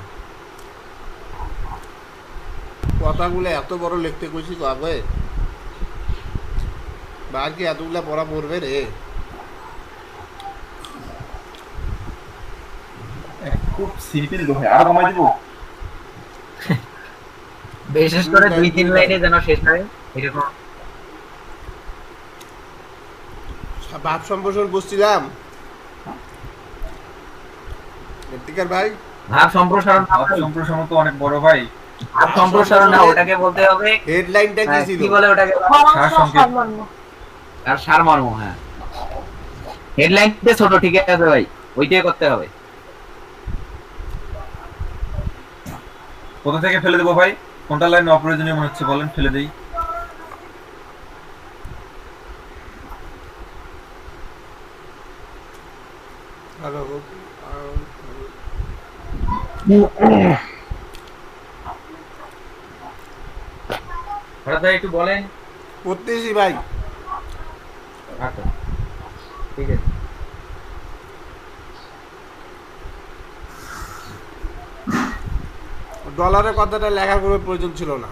কথাগুলো এত বড় লিখতে কইছি কবে, আর কি এতগুলা পড়া পড়বে রে। খুব সিম্পল তো ভাই, আর কমাই দিব। বিশেষ করে 2-3 লাইনে যেন শেষ হয় এরকম। ভাব সম্প্রসারণ বুঝছিলাম এদিকার ভাই। ভাব সম্প্রসারণ না, সম্প্রসারণ তো অনেক বড় ভাই। ভাব সম্প্রসারণ না, ওটাকে বলতে হবে হেডলাইনটা কি ছিল? কি বলে ওটাকে, সারসংক্ষেপ। আর সারমর্ম। হ্যাঁ, হেডলাইনটা ছোট, ঠিক আছে ভাই, ওইটাই করতে হবে। কোথা থেকে ফেলে দেবো ভাই? কোনটা লাইন অপ্রয়োজনীয় মনে হচ্ছে বলেন, ফেলে দেই। হ্যালো হঠাৎ ভাই একটু বলেন। করতেছি ভাই। আচ্ছা, ঠিক আছে। ডলারের কথাটা লেখার কোনো প্রয়োজন ছিল না,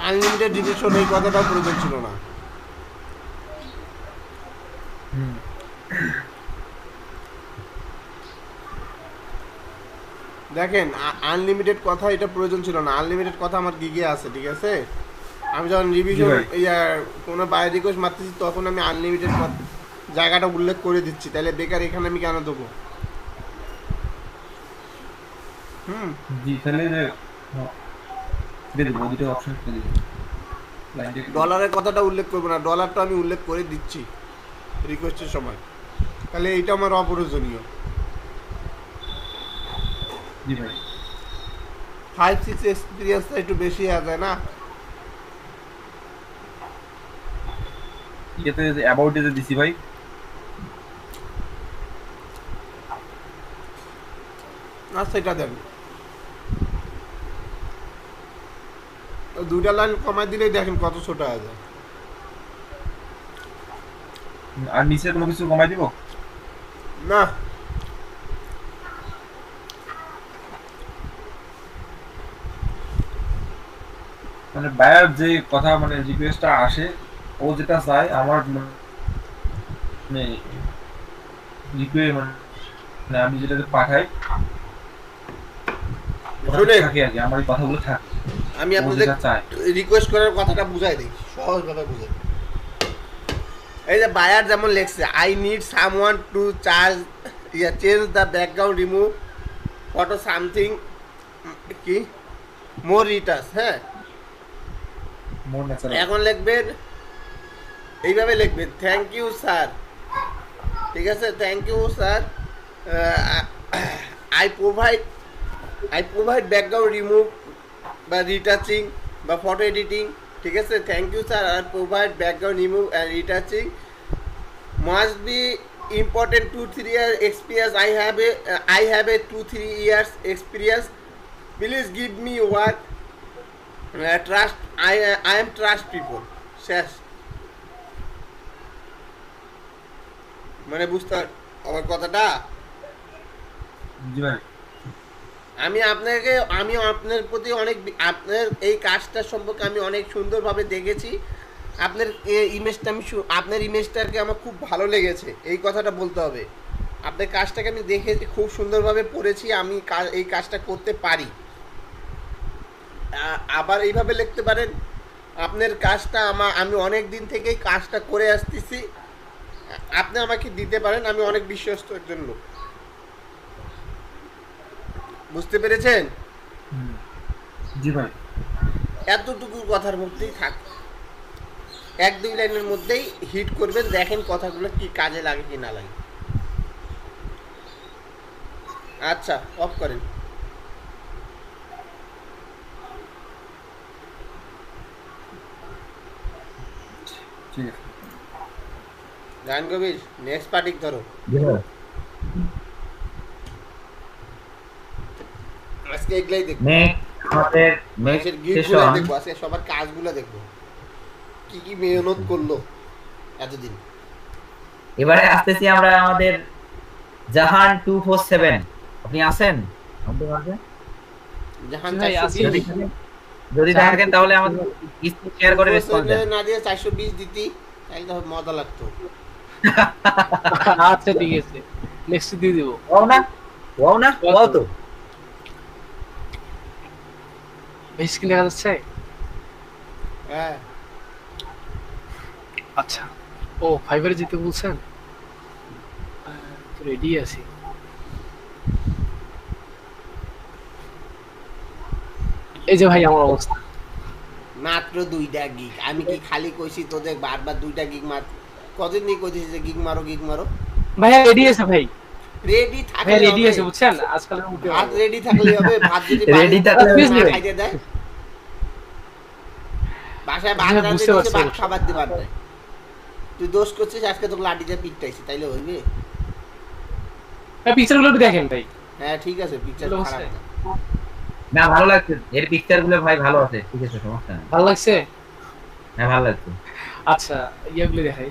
আনলিমিটেড ডিভিশন এই কথাটাও প্রয়োজন ছিল না। দেখেন আনলিমিটেড কথা এটা প্রয়োজন ছিল না, আনলিমিটেড কথা আমার গিগে আছে, ঠিক আছে। আমি যখন রিভিশন কোনো বাই রিকোয়েস্ট মারতেছি তখন আমি আনলিমিটেড জায়গাটা উল্লেখ করে দিচ্ছি, তাহলে বেকার এখানে আমি কেন দেবো? জি তাহলে যে দিয়ে দেবো, দুটো অপশন দিয়ে দেবো। ডলারের কথাটা উল্লেখ করবো না, ডলারটা আমি উল্লেখ করে দিচ্ছি রিকোয়েস্টের সময়, তাহলে এইটা আমার অপ্রয়োজনীয়। জি ভাই। 5-6 এক্সপিরিয়েন্সটা একটু বেশি আছে না? ইয়েতে অ্যাবাউট এতে দিছি ভাই। আচ্ছা এটা দেন, দুইটা লাইন কমাই দিলেই দেখেন কত ছোট আছে। আর নিচে কোনো কিছু কমাই দিব না, মানে বায়ার যে কথা মানে রিকোয়েস্টটা আসে, ও যেটা চায় আমার মানে রিকোয়েস্ট মানে আমি যেটা পাঠাই শুনে থাকে আর কি, আমার এই কথাগুলো থাকে। আমি ও আপনাদের যেটা চায় রিকোয়েস্ট করার কথাটা বুঝাই দিই সহজভাবে বুঝে। এই যে বায়ার যেমন লেখছে, I need someone to charge change the background, remove photo something কি মোর রিটাস। হ্যাঁ, মোর ন্যাচারাল। এখন লিখবেন এইভাবে লিখবেন, থ্যাংক ইউ স্যার, ঠিক আছে, thank you sir, I provide background remove বা রিটাচিং বা ফটো এডিটিং, ঠিক আছে, thank you sir, I provide background remove and retouching, must be important 2-3 years experience, I have a 2-3 years experience, please give me work, trust, I am trust people, শেষ। মানে বুঝতে আমার কথাটা? জি ভাই। আমি আপনার প্রতি অনেক, আপনার এই কাজটা সম্পর্কে আমি অনেক সুন্দরভাবে দেখেছি, আপনার ইমেজটা আপনার ইমেজটাকে আমার খুব ভালো লেগেছে, এই কথাটা বলতে হবে। আপনার কাজটাকে আমি দেখেছি, খুব সুন্দরভাবে পড়েছি, আমি এই কাজটা করতে পারি। আবার এইভাবে লিখতে পারেন, আপনার কাজটা আমি অনেক দিন থেকেই কাজটা করে আসতেছি, আপনি আমাকে দিতে পারেন, আমি অনেক বিশ্বস্ত একজন লোক। বুঝতে পেরেছেন? জি ভাই। এতটুকু কথার মধ্যেই থাক, 1-2 লাইনের মধ্যেই হিট করবেন, দেখেন কথাগুলো কি কাজে লাগে কি না লাগে। আচ্ছা, অফ করেন। ঠিক আছে। গান কবির নেক্সট পার্টিক ধরো। আজকে এগুলাই দেখবো, আমাদের মানুষের গিফটগুলো দেখবো, আজকে সবার কাজগুলো দেখবো, কি কি মেহনত করলো এতদিন। এবারে আসতেছি আমরা আমাদের জাহান 247, আপনি আছেন আমাদের মাঝে? জাহান ভাই, 420 যদি থাকেন তাহলে আমাদের স্ক্রিন শেয়ার করে রেসপন্স দেন। না দিয়ে 420 দিতি তাহলে তো মজা লাগতো। আচ্ছা ঠিক আছে, নেক্সট দিয়ে দিব। ও না, ওয়াও না, ওয়াও তো। ভাই স্ক্রিন দেখা যাচ্ছে? হ্যাঁ আচ্ছা, ও ফাইবারে যেতে বলছেন? রেডি আছি। এই যে ভাই আমার অবস্থা। মাত্র 2টা গিগ। আমি কি খালি কইছি তোদের বারবার 2টা গিগ মার? কতদিন দিয়ে কইছিস যে গিগ মারো গিগ মারো? ভাইয়া রেডি আছে ভাই। রেডি ভাই থাকলে রেডি হবে। আছে বুঝছেন, আজকালের মধ্যে ভাত রেডি থাকলে হবে। ভাত যদি Ready বাড়িতে থাকলে না হবে। খাইতে দেয়, বাসায় ভাত হ্যাঁ, রাঁধতে বুঝতে দিছে, পারছি ভাত অবশ্য। খাবার দিবার দেয়। তুই দোষ করছিস, আজকে তোকে লাঠিতে পিটটাইছি, তাইলে হইবে? ভাই পিকচারগুলো একটু দেখেন ভাই। হ্যাঁ ঠিক আছে, পিকচার এগুলো খারাপ হচ্ছে? না। না ভালো লাগছে, এর পিকচার গুলো ভাই ভালো আছে, ঠিক আছে সমস্যা নেই। ভালো লাগছে? হ্যাঁ ভালো লাগছে। আচ্ছা ইয়েগুলো দেখাই।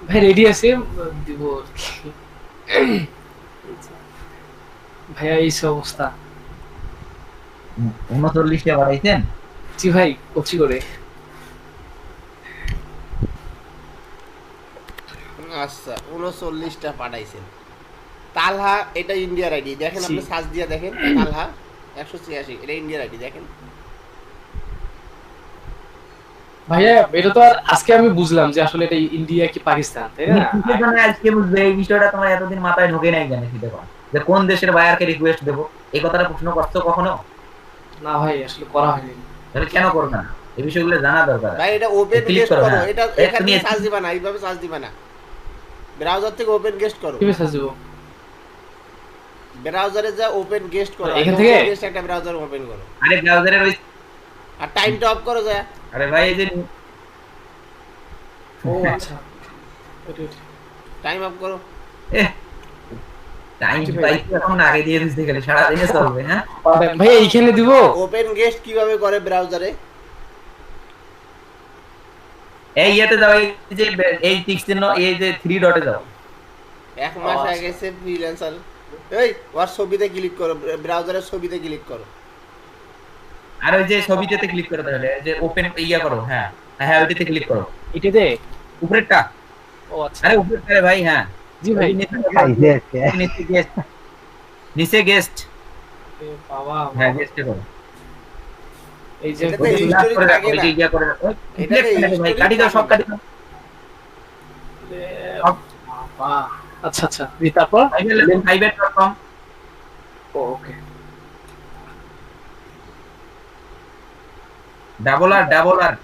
ভাই রেডি আছে, দিব আর কি। ভাইয়া এই সব অবস্থা। 39টা বাড়াইছেন? জি ভাই, কচি করে। আচ্ছা 39টা পাঠাইছেন। তালহা, এটা ইন্ডিয়ার আইডি দেখেন, আপনি সার্চ দিয়ে দেখেন। তালহা 186, এটা ইন্ডিয়ার আইডি দেখেন। ভাইয়া এটা তো আর আজকে আমি বুঝলাম যে আসলে এটা ইন্ডিয়া কি পাকিস্তান, তাই না? কিসের জন্য আজকে বুঝবে এই বিষয়টা? তোমার এতদিন মাথায় ঢোকে নাই কেন সেটা বল? যে কোন দেশের বায়ারকে রিকোয়েস্ট দেবো, এই কথাটা প্রশ্ন করছো কখনো? না ভাই আসলে করা হয়নি। তাহলে কেন করবে না? এই বিষয়গুলো জানা দরকার। ভাই এটা ওপেন Click গেস্ট করো, করো, হ্যাঁ। এটা এখান তুমি থেকে সার্চ দিবা না, এইভাবে সার্চ দিবা না। ব্রাউজার থেকে ওপেন গেস্ট করো, কি মেসেজ দেবো? ব্রাউজারে যা ওপেন গেস্ট করো, এখান থেকে? ওপেন গেস্ট একটা ব্রাউজার ওপেন করো, আরে ব্রাউজারের ওই, আর টাইমটা অফ করো যা। আরে ভাই এই যে ও আচ্ছা, wait. টাইম অফ করো। টাইম পাইছি এখন, আগে দিয়ে দিতে গেলে সারাদিনে চলবে। হ্যাঁ ভাইয়া এইখানে দিব? ওপেন গেস্ট কিভাবে করে ব্রাউজারে? এই ইয়েতে যাও, এই যে এই টিক চিহ্ন, এই যে 3 ডটে যাও। এক মাস হয়ে গেছে ফ্রিল্যান্সার। এই ওর ছবিতে ক্লিক করো, ব্রাউজারের ছবিতে ক্লিক করো। আর ওই যে ছবিটাতে ক্লিক করো, তাহলে এই যে ওপেন ইয়া করো। হ্যাঁ হ্যাঁ ওইটাতে ক্লিক করো, এটাতে? উপরেরটা। ও আচ্ছা। আরে উপরেরটা রে ভাই। হ্যাঁ জি ভাই। নিচে গেস্ট, নিচে গেস্ট। এ বাবা, হ্যাঁ গেস্টে করো। এই যে এটাতে ওই যে history করে রাখো, থাকে ওই যে না। ইয়া করে রাখো। এটাতে ভাই history কাটি দাও, সব থাকে কাটি দাও। বাবা, আচ্ছা আচ্ছা, জি তারপর? fiber.com। ওকে। ডাবল আর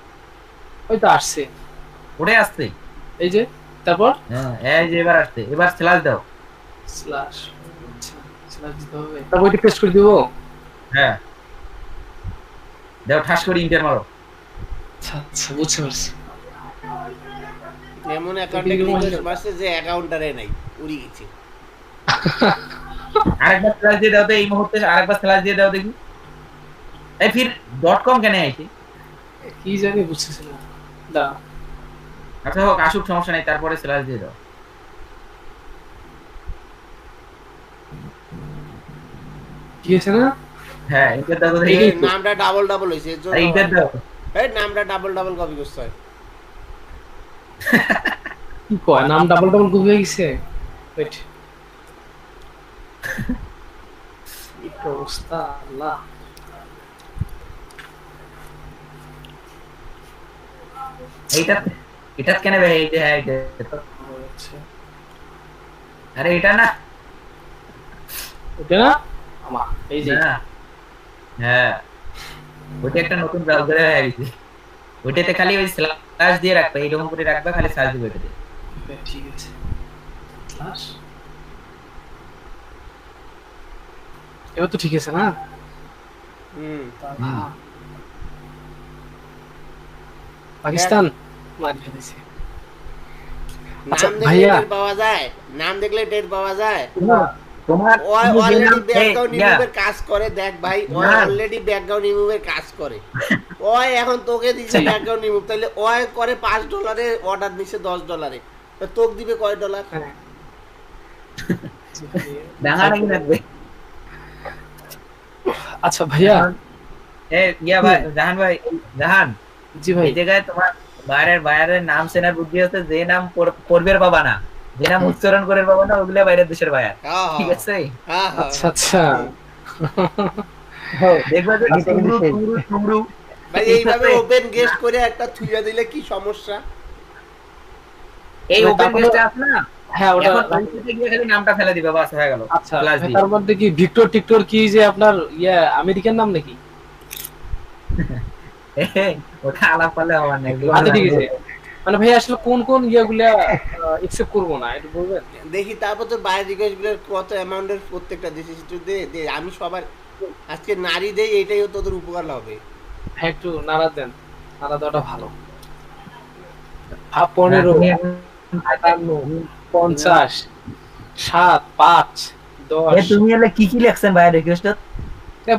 ওই তো আসছে, ওরে আসছে। এই যে তারপর হ্যাঁ এই যে এবার আসছে, এবার স্ল্যাশ দাও। স্ল্যাশ, আচ্ছা স্ল্যাশ দিতে হবে, তারপর এটা পেস্ট করে দিব। হ্যাঁ দাও, ঠাস করে ইন্টার মারো। আচ্ছা আচ্ছা, বুঝতে পারছি। এমন অ্যাকাউন্টে রিকোয়েস্ট মারছে যে অ্যাকাউন্টারে নাই, উড়ি গেছে। আরেকবার স্ল্যাশ দিয়ে দাও তো এই মুহূর্তে, আরেকবার স্ল্যাশ দিয়ে দাও দেখি। এই ফির .com কেন আইছে? কি জানি বুঝতেছি না। দা আচ্ছা হোক, আসুক, সমস্যা নাই, তারপরে স্ল্যাশ দিয়ে দাও। কি হয়েছে না? হ্যাঁ ইন্টার দাও এই দেখি। নামটা ডাবল ডাবল হইছে, এর জন্য আরে ইন্টার দাও। এই নামটা ডাবল ডাবল কপি করতে হয়। কি কয়, নাম ডাবল ডাবল কপি হয়ে গেছে? ওয়েট, কি অবস্থা আল্লাহ। এইটা এটা কেন ভাই? এই যে হ্যাঁ এটা তো। আচ্ছা আরে এটা না, ওটা না আমা, এই যে না হ্যাঁ ওইটা একটা নতুন ব্রাউজারে হয়ে গেছে। ওইটাতে খালি ওই স্ল্যাশ দিয়ে রাখবে, এইরকম করে রাখবে, খালি সার্চ দিবে ওইটাতে। ঠিক আছে। স্ল্যাশ, এবার তো ঠিক আছে না? পাকিস্তান মার ফেলেছে। আচ্ছা, নাম দেখলে ভাইয়া। টের পাওয়া যায়, নাম দেখলে টের পাওয়া যায়। তোমার ওই তুমি যে অলরেডি নাম- ব্যাকগ্রাউন্ড এই, ইয়া, রিমুভের কাজ করে, দেখ ভাই ওই না। অলরেডি ব্যাকগ্রাউন্ড রিমুভের কাজ করে। ওই এখন তোকে দিছে ব্যাকগ্রাউন্ড রিমুভ, তাহলে ওই করে $5 অর্ডার দিছে $10, তো তোকে দিবে কয় ডলার? হ্যাঁ। ডাঙা নাকি রাখবে? আচ্ছা ভাইয়া, ইয়া ভাই, জাহান ভাই, জাহান, জি ভাই, এই জায়গায় তোমার বাইরের নাম সেনার বুদ্ধি হচ্ছে, যে নাম পড়বে পাবা না, যেটা উচ্চারণ করে পাবো না ওগুলা বাইরের দেশের বায়ার, হ্যাঁ ঠিক আছে? হ্যাঁ হ্যাঁ আচ্ছা আচ্ছা দেখবা যে আচ্ছা, টুমরু সেই। টুমরু টুমরু, ভাই ঠিক এইভাবে আছে? ওপেন গেস্ট করে একটা থুইয়া দিলে কি সমস্যা? এই ভাই, ওপেন তারপরে- গেস্টটা আছে না, হ্যাঁ ওটা এখন ওইটাতে গিয়ে খালি নামটা ফেলে দিবা, বাস হয়ে গেল, আচ্ছা ক্লাস ভাই, দিয়ে। তার মধ্যে কি ভিক্টর টিক্টর কি যে আপনার আমেরিকান নাম নাকি? ওটা আলাপ করলে হবার না, এগুলো আচ্ছা ঠিক আছে, মানে ভাই আসলে কোন কোন ইয়েগুলা একসেপ্ট করবো না একটু বলবেন? দেখি তারপর তোর বাইরের রিকোয়েস্ট গুলোর কত অ্যামাউন্টের প্রত্যেকটা দিছিস একটু দে দে, আমি সবার আজকে নারী দেই, এটাই তোদের উপকার হবে। ভাই একটু নাড়া দেন, নাড়া দেওয়াটা ভালো। 15 তুমি এখন 58 50 7 5 এ 10 তুমি এলে কি কি লেখছেন ভাই রিকোয়েস্ট?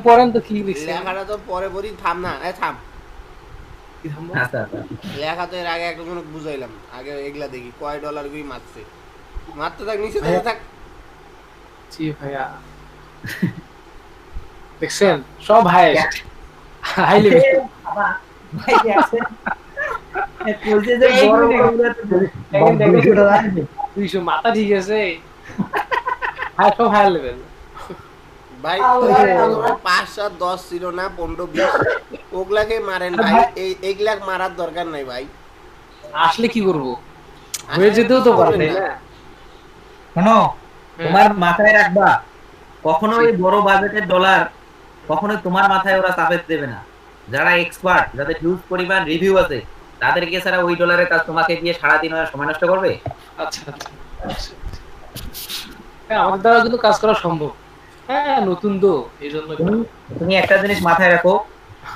পড়েন তো কি লিখছেন? লেখাটা তো পরে বলি, থাম না, থাম। কি থামবো? আচ্ছা আচ্ছা, লেখা তো এর আগে একটা কোনো বুঝাইলাম, আগে এগুলা দেখি কয় ডলার গুই মারছে, মারতে থাক, নিচে থেকে থাক। জি ভাইয়া দেখছেন সব ভাই হাই লেভেল। ভাই আছে কইছে যে বড় বড় 200 মাথা ঠিক আছে, হাই সব হাই লেভেল। ভাই 5 7 10 ছিল না 15 20, ওগুলাকে মারেন ভাই, এইগুলা মারার দরকার নাই ভাই। আসলে কি করব, হয়ে যেতেও তো পারে তাই না? শোনো, তোমার মাথায় রাখবা, কখনো ওই বড় বাজেটের ডলার কখনো তোমার মাথায় ওরা চাপে দেবে না। যারা এক্সপার্ট, যাদের হিউজ পরিমাণ রিভিউ আছে, তাদেরকে ছাড়া ওই ডলারের কাজ তোমাকে দিয়ে সারাদিন ওরা সময় নষ্ট করবে? আচ্ছা আচ্ছা হ্যাঁ, আমাদের দ্বারা কিন্তু কাজ করা সম্ভব। হ্যাঁ নতুন তো এই জন্য। তুমি একটা জিনিস মাথায় রাখো,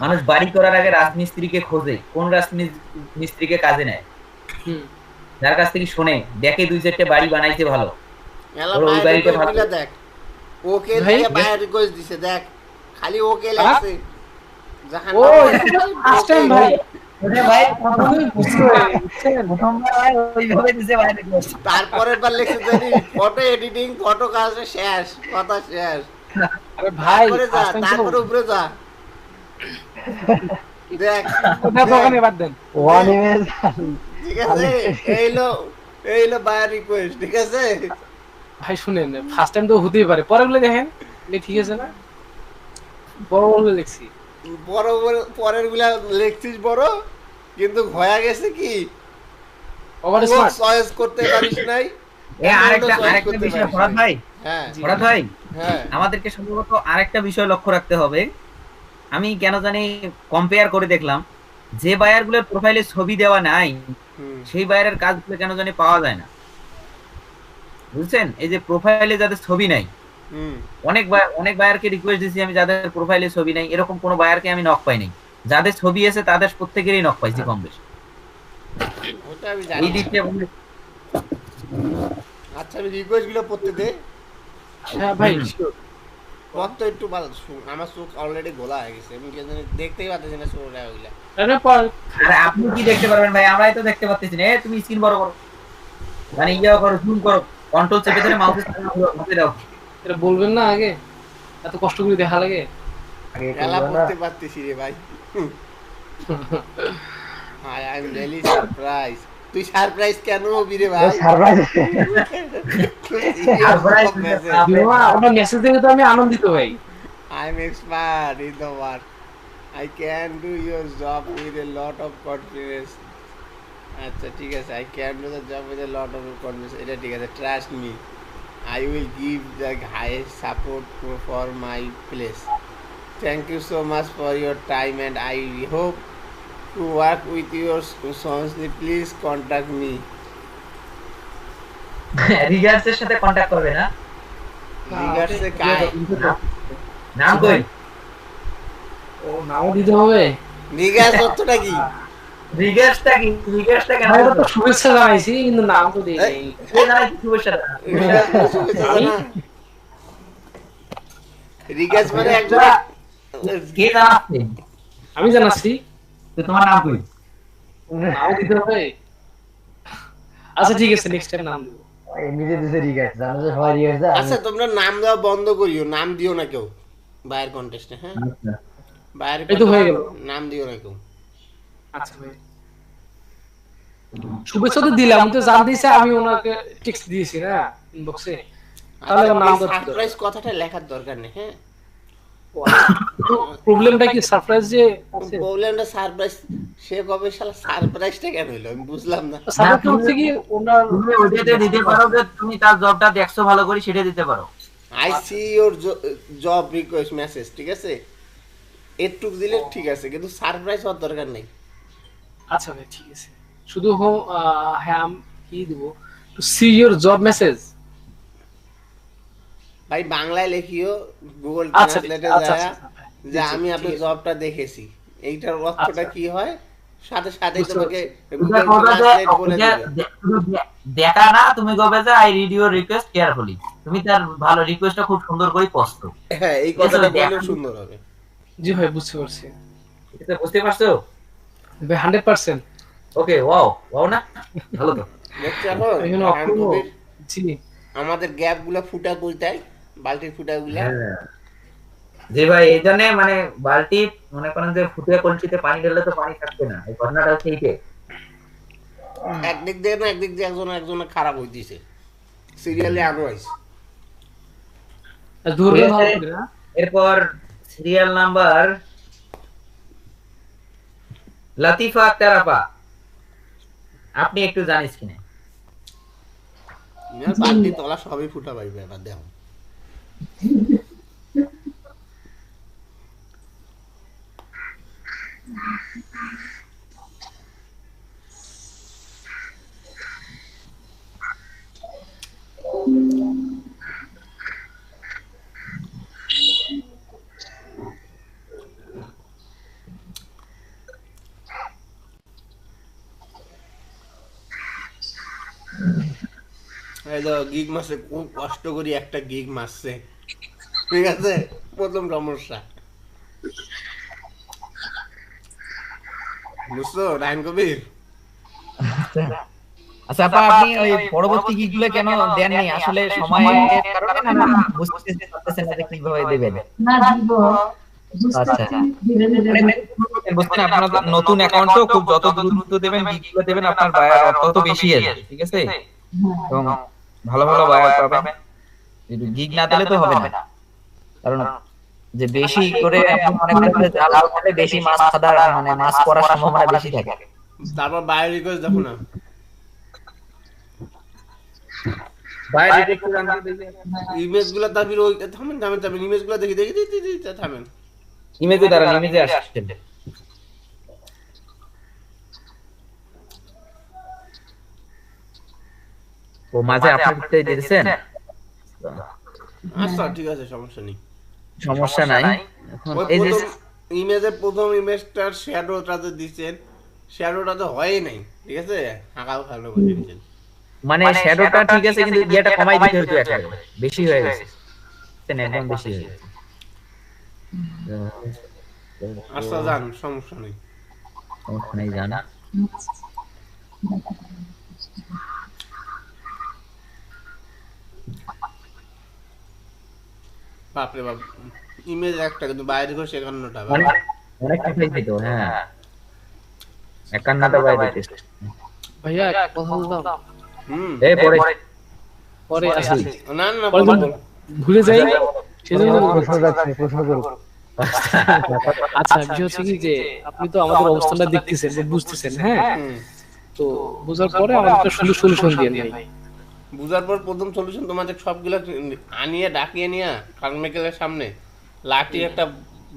মানুষ বাড়ি করার আগে রাজমিস্ত্রিকে খোঁজে, কোন রাজমিস্ত্রিকে কাজে নেয়? হুম যার কাছ থেকে শুনে দেখে 2-4টে বাড়ি বানাইতে ভালো, এলা ওর ওই বাইরে বাড়িতে রিকোয়েস্ট ভালো। গুলা দেখ, ওকে ভাই, দিয়ে বাইরে রিকোয়েস্ট দিছে, দেখ খালি ওকে হ্যাঁ? লাগছে। জাহান ও ফার্স্ট টাইম ভাই, ওরে ভাই প্রথমেই বুঝতে পারি, বুঝছেন? প্রথমবার ভাই ওইভাবে দিছে ভাই রিকোয়েস্ট। তারপরের বার লিখছে জানি ফটো এডিটিং, ফটো কাজ শেষ, কথা শেষ। আরে ভাই তারপরে যা, ফার্স্ট টাইম তো তারপরে উপরে যা, দেখ ওটা দোকানে বাদ দেন। ওয়ান ইমেজ ঠিক আছে, এইলো বায়ার রিকোয়েস্ট, ঠিক আছে। ভাই শুনেন, ফার্স্ট টাইম তো হতেই পারে, পরেরগুলো দেখেন ঠিক আছে না, বড় বড় লিখছি। বড় পরের গুলা লিখছিস বড়, কিন্তু হয়ে গেছে কি ওভার স্মার্ট। চয়েস করতে পারিস নাই। আরেকটা choice করতে বিষয় পারিস ফরাদ নাই। ভাই, হ্যাঁ ফরাদ ভাই, হ্যাঁ আমাদেরকে সম্ভবত আরেকটা বিষয় লক্ষ্য রাখতে হবে। আমি কেন জানি কম্পেয়ার করে দেখলাম, যে বায়ারগুলোর প্রোফাইলে ছবি দেওয়া নাই, হুম, সেই বায়ারের কাজগুলো কেন জানি পাওয়া যায় না, বুঝছেন? এই যে প্রোফাইলে যাদের ছবি নাই, হুম। অনেক বায়ারকে রিকোয়েস্ট দিয়েছি আমি, যাদের প্রোফাইলে ছবি নাই, এরকম কোনো বায়ারকে আমি নক পাই নাই। যাদের ছবি আছে তাদের প্রত্যেকেরই নক পাইছি কম বেশি। ওটা আমি এই জানি। দিকটা আচ্ছা আমি রিকোয়েস্ট গুলো পড়তে দে, হ্যাঁ ভাই sure। পর তো একটু ভালো, আমার চোখ অলরেডি গোলা হয়ে গেছে, আমি কেন জানি দেখতেই পাচ্ছি না চোখটা ওইগুলা। আরে পর আরে আপনি কি দেখতে পারবেন ভাই? আমরাই তো দেখতে পাচ্ছি না। তুমি স্ক্রিন বড় করো, মানে ইয়া করো, জুম করো, কন্ট্রোল চেপে ধরে মাউসের সামনে দাও। এটা বলবেন না আগে, এত কষ্ট করে দেখা লাগে। খেলা পড়তে পারতেছি রে ভাই। I am really surprise. তুই সারপ্রাইজ কেন হবি রে ভাই? সারপ্রাইজ ওটা মেসেজ দেখে তো আমি আনন্দিত ভাই। I am expert in the work. I can do your job with a lot of confidence. আচ্ছা ঠিক আছে, I can do the job with a lot of confidence. এটা ঠিক আছে, trust me. I will give the highest support for my place. Thank you so much for your time and I hope to work with your sons. Please contact me. রিগার্সের সাথে contact করবে না? Regards से काय? নাম কই? ও নাও দিতে হবে। Regards অর্থটা কি? রিগার্সটা কি? রিগার্সটা কেন? আমি তো শুভেচ্ছা জানাইছি কিন্তু নাম তো দেই নাই। কে জানাই শুভেচ্ছা? Regards মানে একজন কে জানাচ্ছে? আমি জানাচ্ছি, তো তোমার নাম কই? নাও দিতে হবে। আচ্ছা ঠিক আছে, নেক্সট টাইম নাম দেব। এমনিতে দিছে রিগার্ড, জানো যে সবাই রিগার্ড দেয়। আচ্ছা তোমরা নাম দেওয়া বন্ধ করিও, নাম দিও না কেউ বাইরের কন্টেস্টে। হ্যাঁ আচ্ছা, বাইরের এই তো হয়ে গেল। নাম দিও না কেউ। আচ্ছা ভাই শুভেচ্ছা তো দিলাম, আমি তো জান দিয়েছি, আমি ওনাকে টেক্সট দিয়েছি না ইনবক্সে, তাহলে ওর নাম ধরতে সারপ্রাইজ কথাটা লেখার দরকার নেই, হ্যাঁ। প্রবলেমটা কি সারপ্রাইজ যে আছে? প্রবলেমটা সারপ্রাইজ, সে কবে শালা সারপ্রাইজটা কেন হইলো আমি বুঝলাম না। সারপ্রাইজ হচ্ছে কি ওনার তুমি ওইটাতে দিতে পারো যে তুমি তার জবটা দেখছো ভালো করে, সেটা দিতে পারো। I C your job request message, ঠিক আছে, এটুক দিলে ঠিক আছে, কিন্তু সারপ্রাইজ হওয়ার দরকার নেই। আচ্ছা ভাই ঠিক আছে, শুধু হ্যাঁ কি দিব, to see your job message. ভাই বাংলায় লেখিও, গুগল আচ্ছা ট্রান্সলেটে আচ্ছা যায় যে আমি আপনার জবটা দেখেছি, এইটার অর্থটা কি হয়, সাথে সাথে তোমাকে গুগল ট্রান্সলেট বলে দিবে। দেখা না, তুমি কবে যে I read your request carefully, তুমি তার ভালো রিকোয়েস্টটা খুব সুন্দর করে পড়ছো। হ্যাঁ, এই কথাটা বললেও সুন্দর হবে। জি ভাই বুঝতে পারছি এটা বুঝতে পারছো? ভাই 100%। ওকে, ওয়াও ওয়াও না, ভালো তো। দেখছো এখন এখানে রায়হান অপূর্ব। কবির জি আমাদের গ্যাপ গুলা ফুটা কইতাই, বালতির ফুটা গুলা। জি ভাই, এই জন্য মানে বালতি মনে করেন যে ফুটে কলসিতে পানি ঢেলে তো পানি থাকবে না, এই ঘটনাটা হচ্ছে এইটাই। একদিক দিয়ে না একদিক দিয়ে একজন খারাপ হইতিছে, সিরিয়ালে আনো আইছে। ধরবে ভালো করে না। এরপর সিরিয়াল নাম্বার লতিফা আক্তার আপা, আপনি একটু জানিস কিনা? বালতি তলা সবই ফুটা পাইবে, এবার দেখো। এই তো গিগ মাসে খুব কষ্ট করি একটা গিগ মারছে, ঠিক আছে, প্রথম সমস্যা বুঝছো রায়হান কবির? আচ্ছা আপা, আপনি ওই পরবর্তী গিগুলো কেন দেননি? আসলে সময়ের কারণে না, বুঝতে পারতেছেন না যে কিভাবে দিবেন। আচ্ছা, বুঝছেন, আপনার নতুন অ্যাকাউন্ট তো, খুব যত দ্রুত দেবেন গিগুলো দেবেন, আপনার বায়ার তত বেশি আসবে, ঠিক আছে, এবং ভালো ভালো বায়ার পাবেন। গিগ না দিলে তো হবে না, কারণ যে বেশি করে আপনি মনে করেন যে জাল হলে বেশি মাছ খাদার মানে মাছ পড়ার সম্ভাবনা বেশি থাকে। তারপর বায়ো রিকোয়েস্ট দেখো না, বায়ার রিকোয়েস্ট আনতে দিলে ইমেজ গুলা, তারপর ওই থামেন থামেন থামেন, ইমেজ গুলা দেখি দেখি দেখি দেখি, থামেন। ইমেজে দাঁড়ান, ইমেজে আসছেন। ও মাঝে আপনি দিতেছেন, আচ্ছা ঠিক আছে, সমস্যা নেই। সমস্যা নাই। এখন ওই এই যে প্রথম ইমেজের প্রথম ইমেজটার শ্যাডোটা যে দিচ্ছেন, শ্যাডোটা তো হয়ই নাই, ঠিক আছে, হাঁকাও ভালো করে দিয়েছেন। মানে শ্যাডোটা ঠিক আছে, কিন্তু ইয়েটা কমাই দিতে হতো, একেবারে বেশি হয়ে গেছে, একদম বেশি হয়ে গেছে। আচ্ছা যান, সমস্যা নেই। সমস্যা নাই, জানা। বাপরে বাপ, ইমেজ একটা কিন্তু বাইরে করে 51টা। অনেক টাকাই দিত, হ্যাঁ 51টা বাইরে দিতে। ভাইয়া কথা বলতাম, এই পরে পরে আসি, না না পরে বলো, যখন ভুলে যাই সেজন্য আচ্ছা বিষয় হচ্ছে কি যে আপনি তো আমাদের অবস্থানটা দেখতেছেন বা বুঝতেছেন, হ্যাঁ, তো বোঝার পরে আমাদের একটা সলিউশন দিয়ে ভাই। বুঝার পর প্রথম সলিউশন তোমাদের সবগুলো আনিয়ে ডাকিয়ে নিয়ে কারমেকেলের সামনে লাঠি, একটা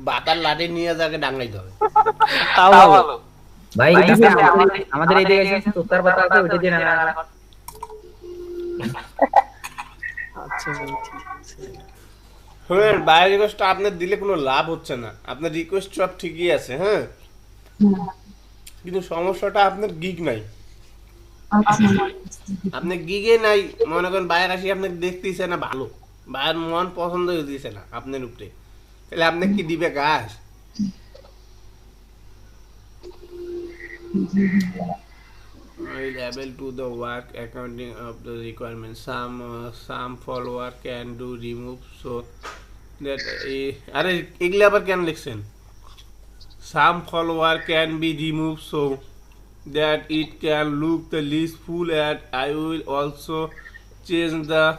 বাতার লাঠি নিয়ে যাকে ডাঙ্গাইতে হবে। তাও ভালো ভাই, আমাদের এই দিকে আছে তোতার পাতা আছে, ওইটা দিয়ে না। আচ্ছা ভাই ঠিক আছে। হ্যাঁ, বায়ো রিকোয়েস্টটা আপনার দিলে কোনো লাভ হচ্ছে না, আপনার রিকোয়েস্ট সব ঠিকই আছে, হ্যাঁ, কিন্তু সমস্যাটা আপনার গিগ নাই। আপনি গিগে নাই, মনে করেন বায়ের আসি আপনাকে দেখতেছে না ভালো, বায়ের মন পছন্দ হইতেছে না আপনার উপরে, তাহলে আপনি কি দিবে গাছ? I will able to the work accounting of the requirements. Some follower can do remove, so that আরে এগুলা আবার কেন লিখছেন? Some follower can be removed, so that it can look the least full, and I will also change the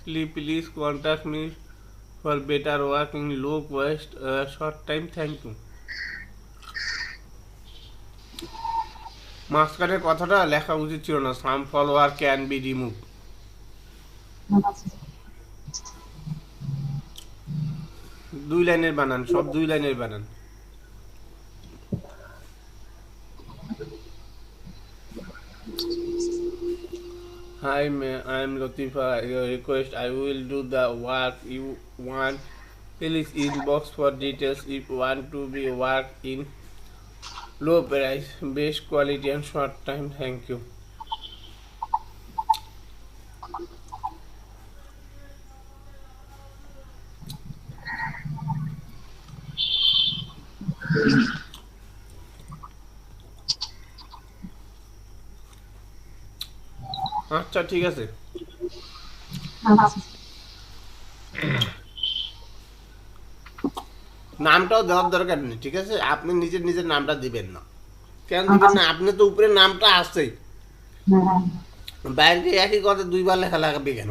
sleep. Please contact me for better work in low cost short time. Thank you. মাঝখানের কথাটা লেখা উচিত ছিল না, সাম follower can be remove. দুই লাইনের বানান, সব দুই লাইনের বানান। Hi, I am Latifa. Your request, I will do the work you want. Please inbox for details if you want to be work in low price, best quality and short time. Thank you. আচ্ছা ঠিক আছে, নামটাও দেওয়ার দরকার নেই, ঠিক আছে? আপনি নিজের নিজের নামটা দিবেন না। কেন দিবেন না? আপনি তো উপরে নামটা আসছেই, বাইরে একই কথা দুইবার লেখা লাগাবে কেন?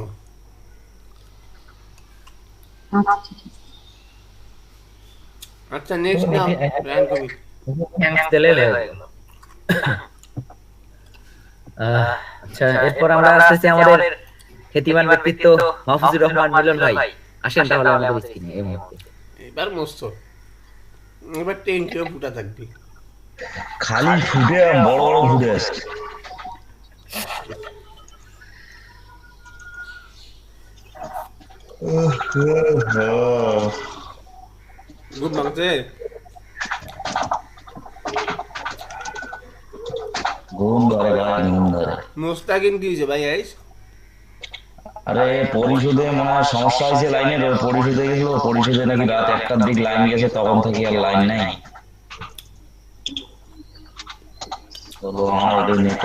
আচ্ছা নেক্সট নাও প্ল্যান করি। আচ্ছা, এরপর আমরা আসতেছি আমাদের খ্যাতিমান ব্যক্তিত্ব মাহফুজুর রহমান মিলন ভাই। আসেন তাহলে আমাদের স্ক্রিনে এই মুহূর্তে। এবার মস্ত, এবার টেনকেও ফুটা থাকবি, খালি ফুটে বড় বড় ফুটে আসছে। গুড মাংসে ঘুম ধরে ভাই, ঘুম ধরে। মোস্তাকিম কি হয়েছে ভাই? আইস আরে পরিশোধে মনে হয় সমস্যা হয়েছে লাইনের, পরিশোধে গেছিল, পরিশোধে নাকি রাত 1টার দিক লাইন গেছে, তখন থেকে আর লাইন নাই। তো আমার ওদের নেট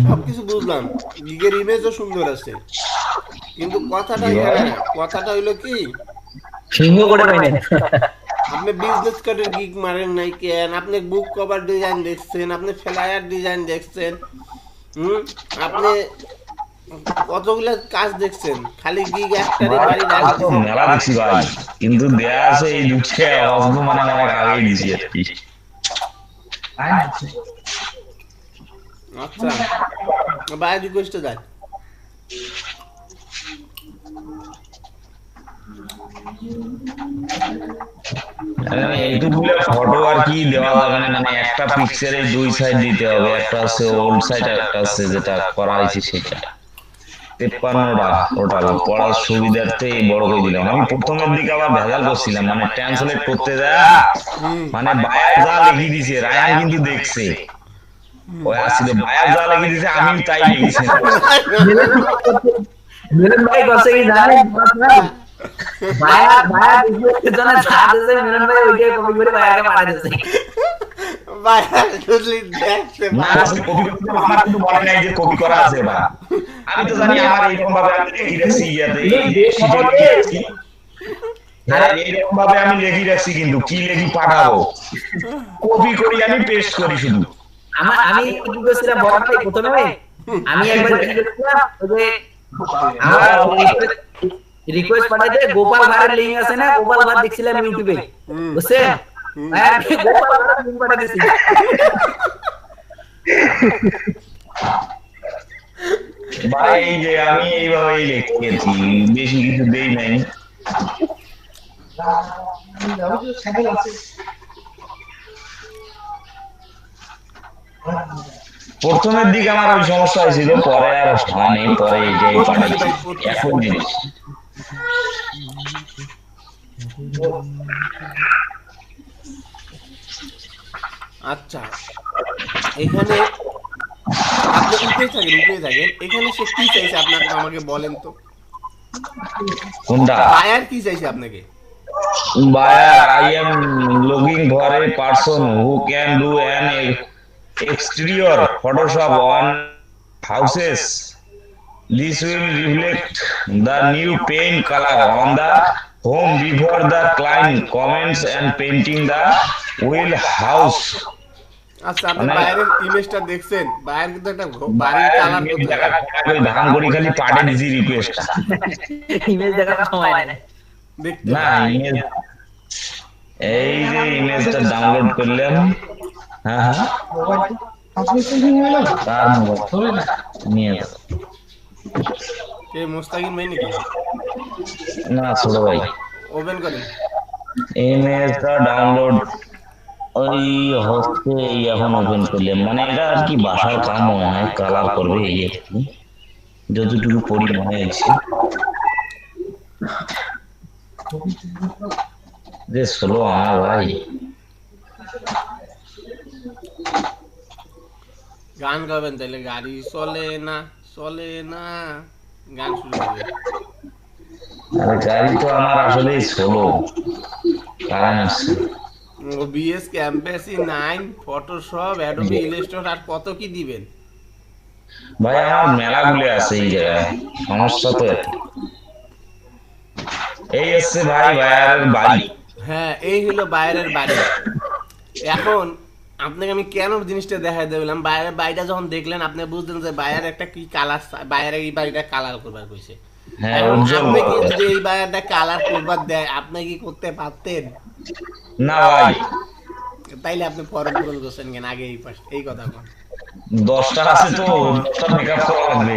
সবকিছু বুঝলাম, গিগের ইমেজও সুন্দর আছে, কিন্তু কথাটা কথাটা হইলো কি, সিংহ করে পাইলেন আপনি বিজনেস কার্ডের গিগ মারেন নাই কেন? আপনি বুক কভার ডিজাইন দেখছেন, আপনি ফ্লায়ার ডিজাইন দেখছেন, আপনি কতগুলো কাজ দেখছেন, খালি গিগ একটারে বাড়ি রাখছেন। মেলা দেখছি ভাই, কিন্তু দেয়া আছে এই দুটো অল্প মানে অনেক আগেই দিছি আর কি। আচ্ছা বাইরে রিকোয়েস্টে দেয়। এইটুকুলো ফটো আর কি দেওয়া যাবে না, মানে একটা পিকচারে দুই সাইড দিতে হবে, একটা হচ্ছে ওল্ড সাইড, একটা হচ্ছে যেটা করা হয়েছে সেটা। 53টা টোটাল, পড়ার সুবিধার্থে বড় করে দিলাম। আমি প্রথমের দিকে আবার ভেজাল করছিলাম, মানে ট্রান্সলেট করতে যায়, মানে বায়ার যা লিখে দিছে, রায়ান কিন্তু দেখছে, ওই আসলে বায়ার যা লিখে দিছে আমি তাই লিখেছি। মিলন ভাই কষ্ট কি জানেন? বায়া বায়া বিজনেসের জন্য ছাড়ছে, মিলন ভাই ওইটাই কপি করে বায়াকে পাঠিয়ে দিয়েছে। বায়া আসলে দেখছে না কপি করতে আমার কিন্তু মনে নাই যে কপি করা আছে বা, আমি তো জানি আমার এইরকম ভাবে আমি লিখে রাখছি, ইয়াতে এই শিটে লিখে রাখছি, আর এইরকম ভাবে আমি লিখে রাখছি, কিন্তু কি লিখি পাঠাবো, কপি করি আমি পেস্ট করি শুধু। আমি কি করেছিলাম বড় ভাই প্রথমে, আমি একবার কি করেছিলাম, ওই আমার রিকোয়েস্ট পাঠাইতে গোপাল ভাইয়ের লিংক আছে না, গোপাল ভাই দেখছিলাম ইউটিউবে, বুঝছেন? আমি গোপাল ভাইয়ের লিংক পাঠিয়ে দিয়েছি। ভাই এই যে আমি এইভাবেই লিখেছি, বেশি কিছু দেই নাই। প্রথমের দিকে আমার ওই সমস্যা হয়েছিল, পরে আর হয়নি, পরে এটাই পাঠাচ্ছি এখন জিনিস। আচ্ছা এখানে আপনি উঠে থাকেন, এখানে সে কি চাইছে আপনাকে আমাকে বলেন তো, কোনটা বায়ার কি চাইছে আপনাকে? Buyer, I am looking for a person who can do an exterior Photoshop on houses. This will reflect the new paint color on the home before the client comments and painting the wheel house. আচ্ছা আপনি বাইরের ইমেজটা দেখছেন? বাইরে কিন্তু একটা বাড়ির colour ধান করি খালি পাটে দিছি রিকোয়েস্টটা ইমেজ দেখার সময় নাই দেখতে না ইমেজ এই যে ইমেজটা ডাউনলোড করলাম হ্যাঁ হ্যাঁ তার মোবাইল নিয়ে কে মুস্তাকিম ভাই নাকি? না ছোট ভাই ওপেন করেন ইমেজটা ডাউনলোড ওই হচ্ছে এই এখন ওপেন করলাম মানে এটা আর কি বাসার কাম মনে হয় কালার করবে এই একটু যতটুকু পড়ি মনে হয়েছে যে স্লো আমার ভাই গান গাবেন তাহলে গাড়ি চলে না গান শুরু করবে আরে গাড়ি তো আমার আসলে স্লো কারণ আছে OBS ক্যাম্পাসি 9 ফটোশপ অ্যাডোবি ইলাস্ট্রেটর আর কত কি দিবেন ভাই আমার মেলাগুলো আছে এই জায়গায় সমস্যা তো এত এই হচ্ছে ভাই ভাইয়ের বাড়ি হ্যাঁ এই হলো বাইরের বাড়ি এখন আপনাকে আমি কেন জিনিসটা দেখাই দিলাম বাইরের বাড়িটা যখন দেখলেন আপনি বুঝলেন যে বাইরের একটা কি কালার বাইরের এই বাড়িটা কালার করবার কইছে হ্যাঁ এখন উজ্জ্বল আপনি কি যদি এই বাইরেটা কালার করবার দেয় আপনি কি করতে পারতেন না ভাই তাইলে আপনি ফর্ম পূরণ করছেন কেন আগে এই কথা কোন 10টা আছে তো 10টা মেকআপ করা লাগবে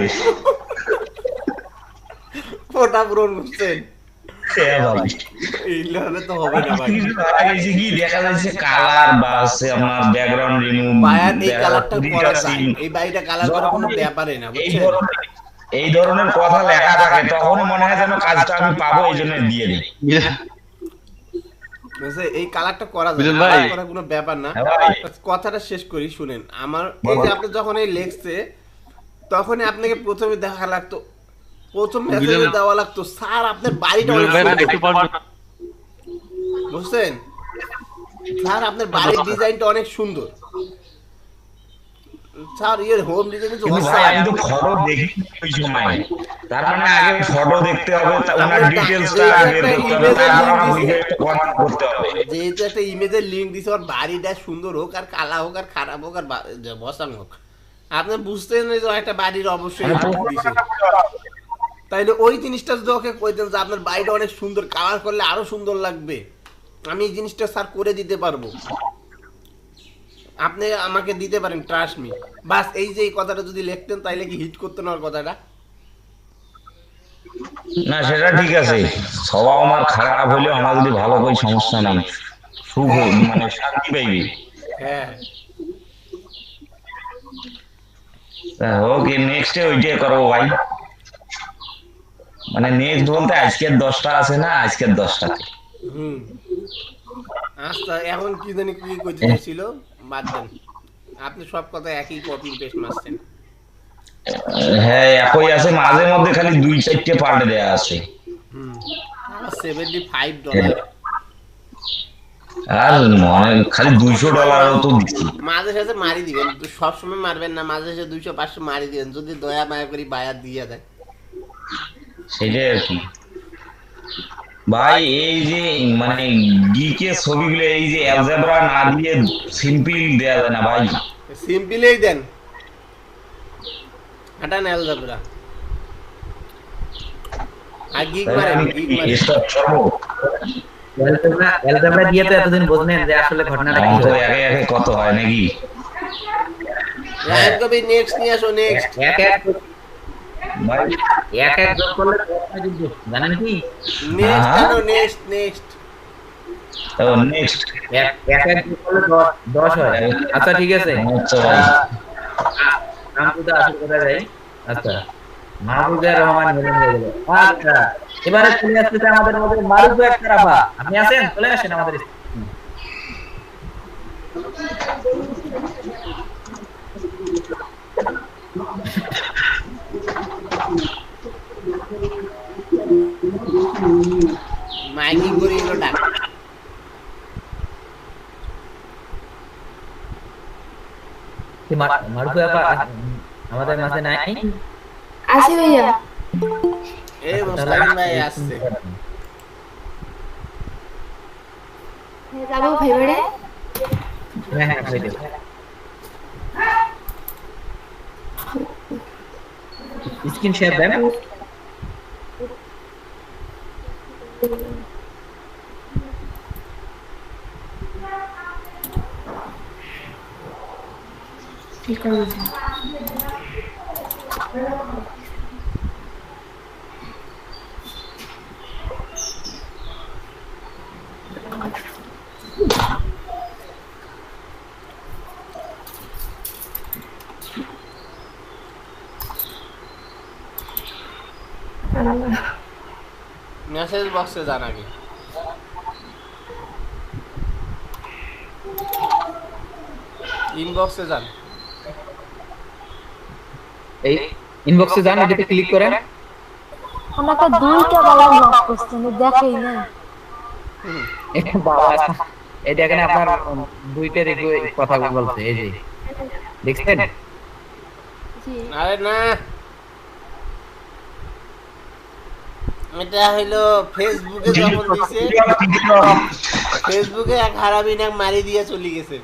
ফটো পূরণ করছেন হ্যাঁ ভাই এইভাবে তো হবে না ভাই এই কি দেখা যাচ্ছে কালার বা আছে আমার ব্যাকগ্রাউন্ড রিমুভ বাইরে এই কালারটা করা যায় এই বাড়িটা কালার করার কোনো ব্যাপারই না বুঝছেন এই ধরনের কথা লেখা থাকে তখন মনে হয় যেন কাজটা আমি পাবো এইজন্য দিয়ে দিই বুঝছে এই কালারটা করা যায় কালার করা কোনো ব্যাপার না কথাটা শেষ করি শুনেন আমার এই যে আপনি যখন এই লেখছে তখনই আপনাকে প্রথমে দেখা লাগতো প্রথম মেসেজে দেওয়া লাগতো স্যার আপনার বাড়িটা অনেক সুন্দর বুঝছেন স্যার আপনার বাড়ির ডিজাইনটা অনেক সুন্দর স্যার এর হোম ডিজাইন তো আমি তো ফটো দেখি ওই সময় তার মানে আগে ফটো দেখতে হবে ওনার ডিটেইলসটা বের করতে হবে তারপর আমাকে কমেন্ট করতে হবে যেহেতু একটা ইমেজের লিংক দিছে ওর বাড়িটা সুন্দর হোক আর কালা হোক আর খারাপ হোক আর বসানো হোক আপনি বুঝতেন যে একটা বাড়ির অবশ্যই দিছে তাইলে ওই জিনিসটা যদি ওকে কইতেন যে আপনার বাড়িটা অনেক সুন্দর কালার করলে আরো সুন্দর লাগবে আমি এই জিনিসটা স্যার করে দিতে পারবো আপনি আমাকে দিতে পারেন ট্রাস্ট মি বাস এই যে এই কথাটা যদি লিখতেন তাইলে কি হিট করতে না ওর কথাটা না সেটা ঠিক আছে স্বভাব আমার খারাপ হলেও আমার যদি ভালো কই সমস্যা নাই সুখ মানে শান্তি পাইবি হ্যাঁ ওকে নেক্সট ওইটাই করবো ভাই মানে নেক্সট বলতে আজকের 10টা আছে না আজকের 10টাতে আচ্ছা এখন কি জানি কি কইতে চাইছিল বাদ দেন আপনি সব কথা একই কপি পেস্ট মারছেন হ্যাঁ একই আছে মাঝে মধ্যে খালি 2-4টে পাল্টে দেয়া আছে $75 আর মানে খালি $200 তো দিচ্ছি মাঝে সাথে মারি দিবেন সব সময় মারবেন না মাঝে সাথে 200-500 মারি দিবেন যদি দয়া মায়া করি বায়ার দিয়ে দেয় সেটাই আর কি ভাই এই যে মানে গিকে ছবিগুলো এই যে অ্যালজেব্রা না দিয়ে সিম্পল দেয়া যায় না ভাই সিম্পলই দেন হাঁটান অ্যালজেব্রা আর গিক মারেন স্টপ করব অ্যালজেব্রা দিয়ে তো এতদিন বুঝলেন যে আসলে ঘটনাটা কি তো একে একে কত হয় নাকি রাইট কবি নেক্সট নিয়ে আসো নেক্সট এক যোগ করলে জানেন কি নেক্সট আনো নেক্সট ও নেক্সট এক যোগ করলে 10 হয় আচ্ছা ঠিক আছে আচ্ছা ভাই নামটা আসলে কোথায় যাই আচ্ছা মাহবুবুর রহমান মিলন হয়ে গেল আচ্ছা এবারে চলে আসছে আমাদের মধ্যে মারুফ একরাফা আপনি আছেন চলে আসেন আমাদের মাইকিং করে এলো ডাক মারুফ আপা আমাদের মাঝে নাই? আসি ভাইয়া। এই মুস্তাকিম ভাই আসছে। যাবো ভাই বাড়ি। হ্যাঁ হ্যাঁ করে দেব। স্ক্রিন শেয়ার দেন। ঠিক আছে। মেসেজ বক্সে যান আগে। ইনবক্সে যান। এই ইনবক্সে যান, এটাতে ক্লিক করেন। আমাকে দুইটা বাবা ব্লক করছে, আমি দেখেই না। বাবা এই দেখেন আপনার দুইটা কথা বলছে, এই যে দেখছেন? জি আরে না, এটা হইলো ফেসবুকে যখন দিছে, ফেসবুকে এক হারামি নাক মারি দিয়ে চলে গেছে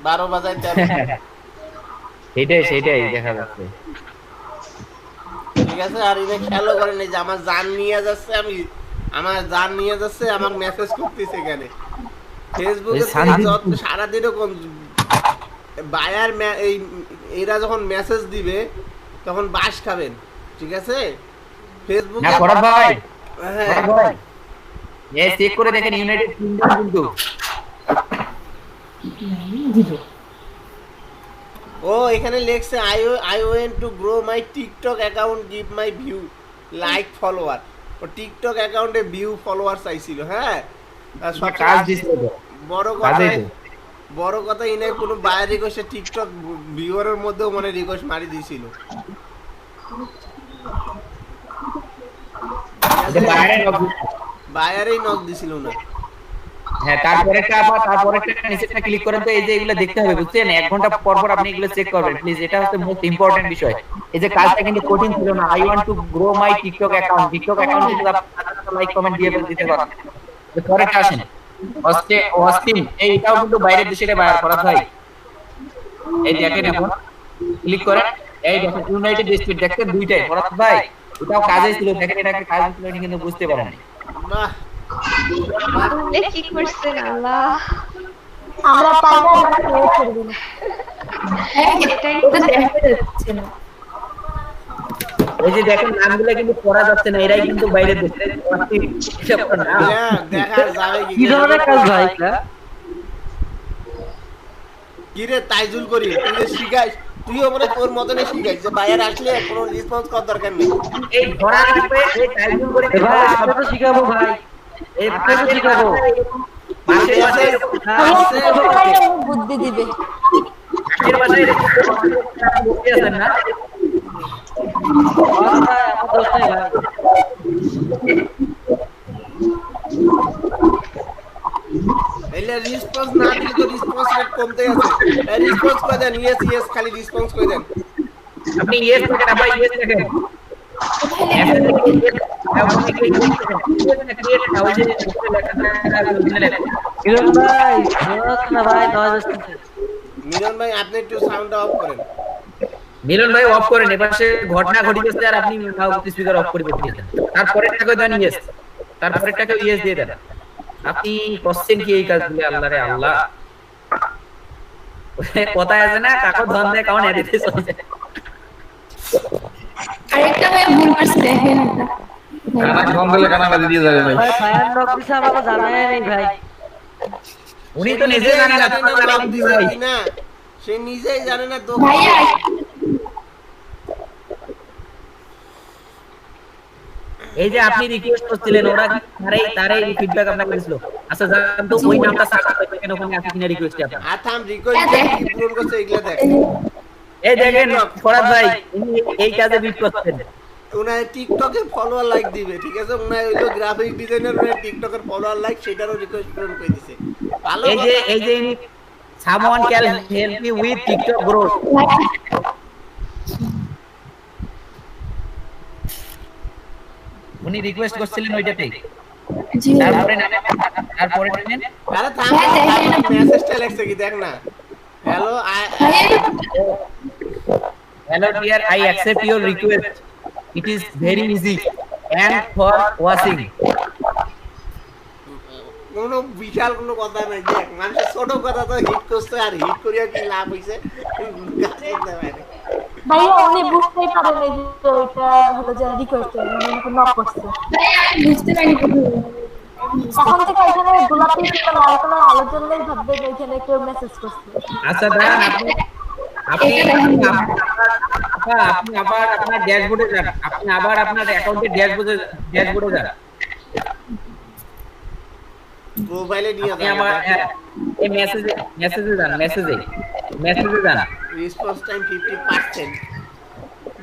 12 বাজায় 13। সেটাই দেখা যাচ্ছে। ঠিক আছে, আর এটা খেয়ালও করেন যে আমার জান নিয়ে যাচ্ছে, আমার জান নিয়ে যাচ্ছে, আমার মেসেজ করতেছে এখানে ফেসবুকে। সারাদিন কোন বায়ার এরা যখন মেসেজ দিবে তখন বাস খাবেন। ঠিক আছে, ফেসবুকে ফরহাদ ভাই, হ্যাঁ এই চেক করে দেখেন ইউনাইটেড কিংডম কিন্তু ও এখানে লেখছে I went to grow my TikTok account, give my view like follower. ও টিকটক অ্যাকাউন্টে ভিউ ফলোয়ার চাইছিল। হ্যাঁ, কাজ দিছিল। বড় কথা ইনাই কোনো বায়ার রিকোয়েস্টে টিকটক ভিউয়ারের মধ্যেও মানে রিকোয়েস্ট মারি দিয়েছিল। বায়ারেই নক দিছিল না। হ্যাঁ, তারপরে নিচেটা ক্লিক করেন তো। এই যে এগুলো দেখতে হবে, বুঝছেন? 1 ঘন্টা পর পর আপনি এগুলো চেক করবেন প্লিজ। এটা হচ্ছে মোস্ট ইম্পর্টেন্ট বিষয়। এই যে কাজটা কিন্তু কঠিন ছিল না। I want to grow my TikTok account, TikTok account কিন্তু আপনারা লাইক কমেন্ট দিয়ে দিতে পারেন। পরেরটা আসেন, অস্টিন। এইটাও কিন্তু বাইরের দেশের বায়ার করা হয়। এই দেখেন, এখন ক্লিক করেন, এই দেখেন ইউনাইটেড স্টেট দেখেন দুইটাই ফরহাদ ভাই। এটাও কাজে ছিল, দেখেন এটা একটা কাজ ছিল, এটা কিন্তু বুঝতে পারেন না। বাহ, কি করছেন আল্লাহ, আমরা পাইলে আমরা কেউ করবে না। এটাই তো দেখা যাচ্ছে না। এই যে দেখেন নামগুলো কিন্তু পড়া যাচ্ছে না, এরাই কিন্তু বাইরের দেশের। দেখা যাবে কি ধরনের কাজ ভাই? কি রে তাইজুল করি, তুই যে শিখাইস, তুইও মানে তোর মতনই শিখাইস যে বাইরে আসলে কোনো রেসপন্স করার দরকার নেই। এই ধরা লাগবে, এই টাইপিং করে ভাই আমরা তো শিখাবো ভাই, এই আমরা তো শিখাবো। বুদ্ধি দিবে। এর ভাষায় বলতে আছেন না? ভাই আমার দোষ নাই ভাই। এলে রেসপন্স না দিলে তো রেসপন্স রেট কমতে আছে। রেসপন্স করে দেন, ইয়েস ইয়েস, খালি রেসপন্স করে দেন। আপনি ইয়েস দেখেন, আবার ইয়েস দেখেন। কিরণ ভাই শোনাচ্ছ না ভাই, নয়েজ আসছে। মিলন ভাই আপনি একটু সাউন্ডটা অফ করেন। মিলন ভাই অফ করেন, এপাশে ঘটনা ঘটিতেছে আর আপনি স্পিকার অফ করে বসিয়েছেন। তারপরেরটাকে দেন ইয়েস, তারপরেরটাকে ইয়েস দিয়ে দেন। আপনি কোশ্চেন কি এই কাজগুলো? আল্লাহ রে আল্লাহ, কথা আছে না, কাকো ধন দেয় কারণ এদিকে চলে যায়। আরেকটা ভাই ভুল করছে, দেখেন এটা। কানা ফোন দিলে কানা বাজি দিয়ে যাবে ভাই। ভাই ফায়ার নক দিছে, আমাকে জানাই নাই ভাই। উনি তো নিজে জানেন না, তারপর নক আপনি দিছে ভাই কিনা সে নিজেই জানে না তো। ভাইয়া এই যে আপনি রিকোয়েস্ট করছিলেন, ওরা তারাই ফিডব্যাক আপনাকে দিছিল। আচ্ছা জান তো ওই নামটা সার্চ করে কেন ওখানে আছে কিনা রিকোয়েস্ট আপনার? আর থাম রিকোয়েস্ট কি পূরণ করছে এগুলা দেখ। এই দেখেন ফরহাদ ভাই, উনি এই কাজে বিট করছেন। উনার টিকটকে ফলোয়ার লাইক দিবে, ঠিক আছে? উনার হইলো গ্রাফিক ডিজাইনার, উনার টিকটকের ফলোয়ার লাইক সেটারও রিকোয়েস্ট পূরণ করে দিছে। ভালো এই যে Someone can help me with TikTok growth. উনি রিকোয়েস্ট করছিলেন ওইটাতেই। জি তারপরে নেন। আরে থাম, মেসেজটা লেখছে কি দেখ না। Hello Hello dear, I accept your request. It is very easy and for washing. কোনো বিশাল কোনো কথা নাই, দেখ মানুষের ছোট কথা তো হিট করছে, আর হিট করিয়া কি লাভ হইছে ভাইয়া উনি বুঝতেই পারেন এই যে ওইটা হলো যে রিকোয়েস্ট মানে উনি নক করছে বুঝতে পারিনি এখন থেকে এখানে গোলাপি কিংবা লাল কালার আলোর জন্যই ভাববে যে এখানে কেউ মেসেজ করছে। আচ্ছা দাঁড়ান, আপনি আবার আপনার ড্যাশবোর্ডে যান। আপনি আবার আপনার অ্যাকাউন্টের ড্যাশবোর্ডে যান। প্রোফাইলে নিয়ে আপনি আবার এই মেসেজে যান। Response time 50%,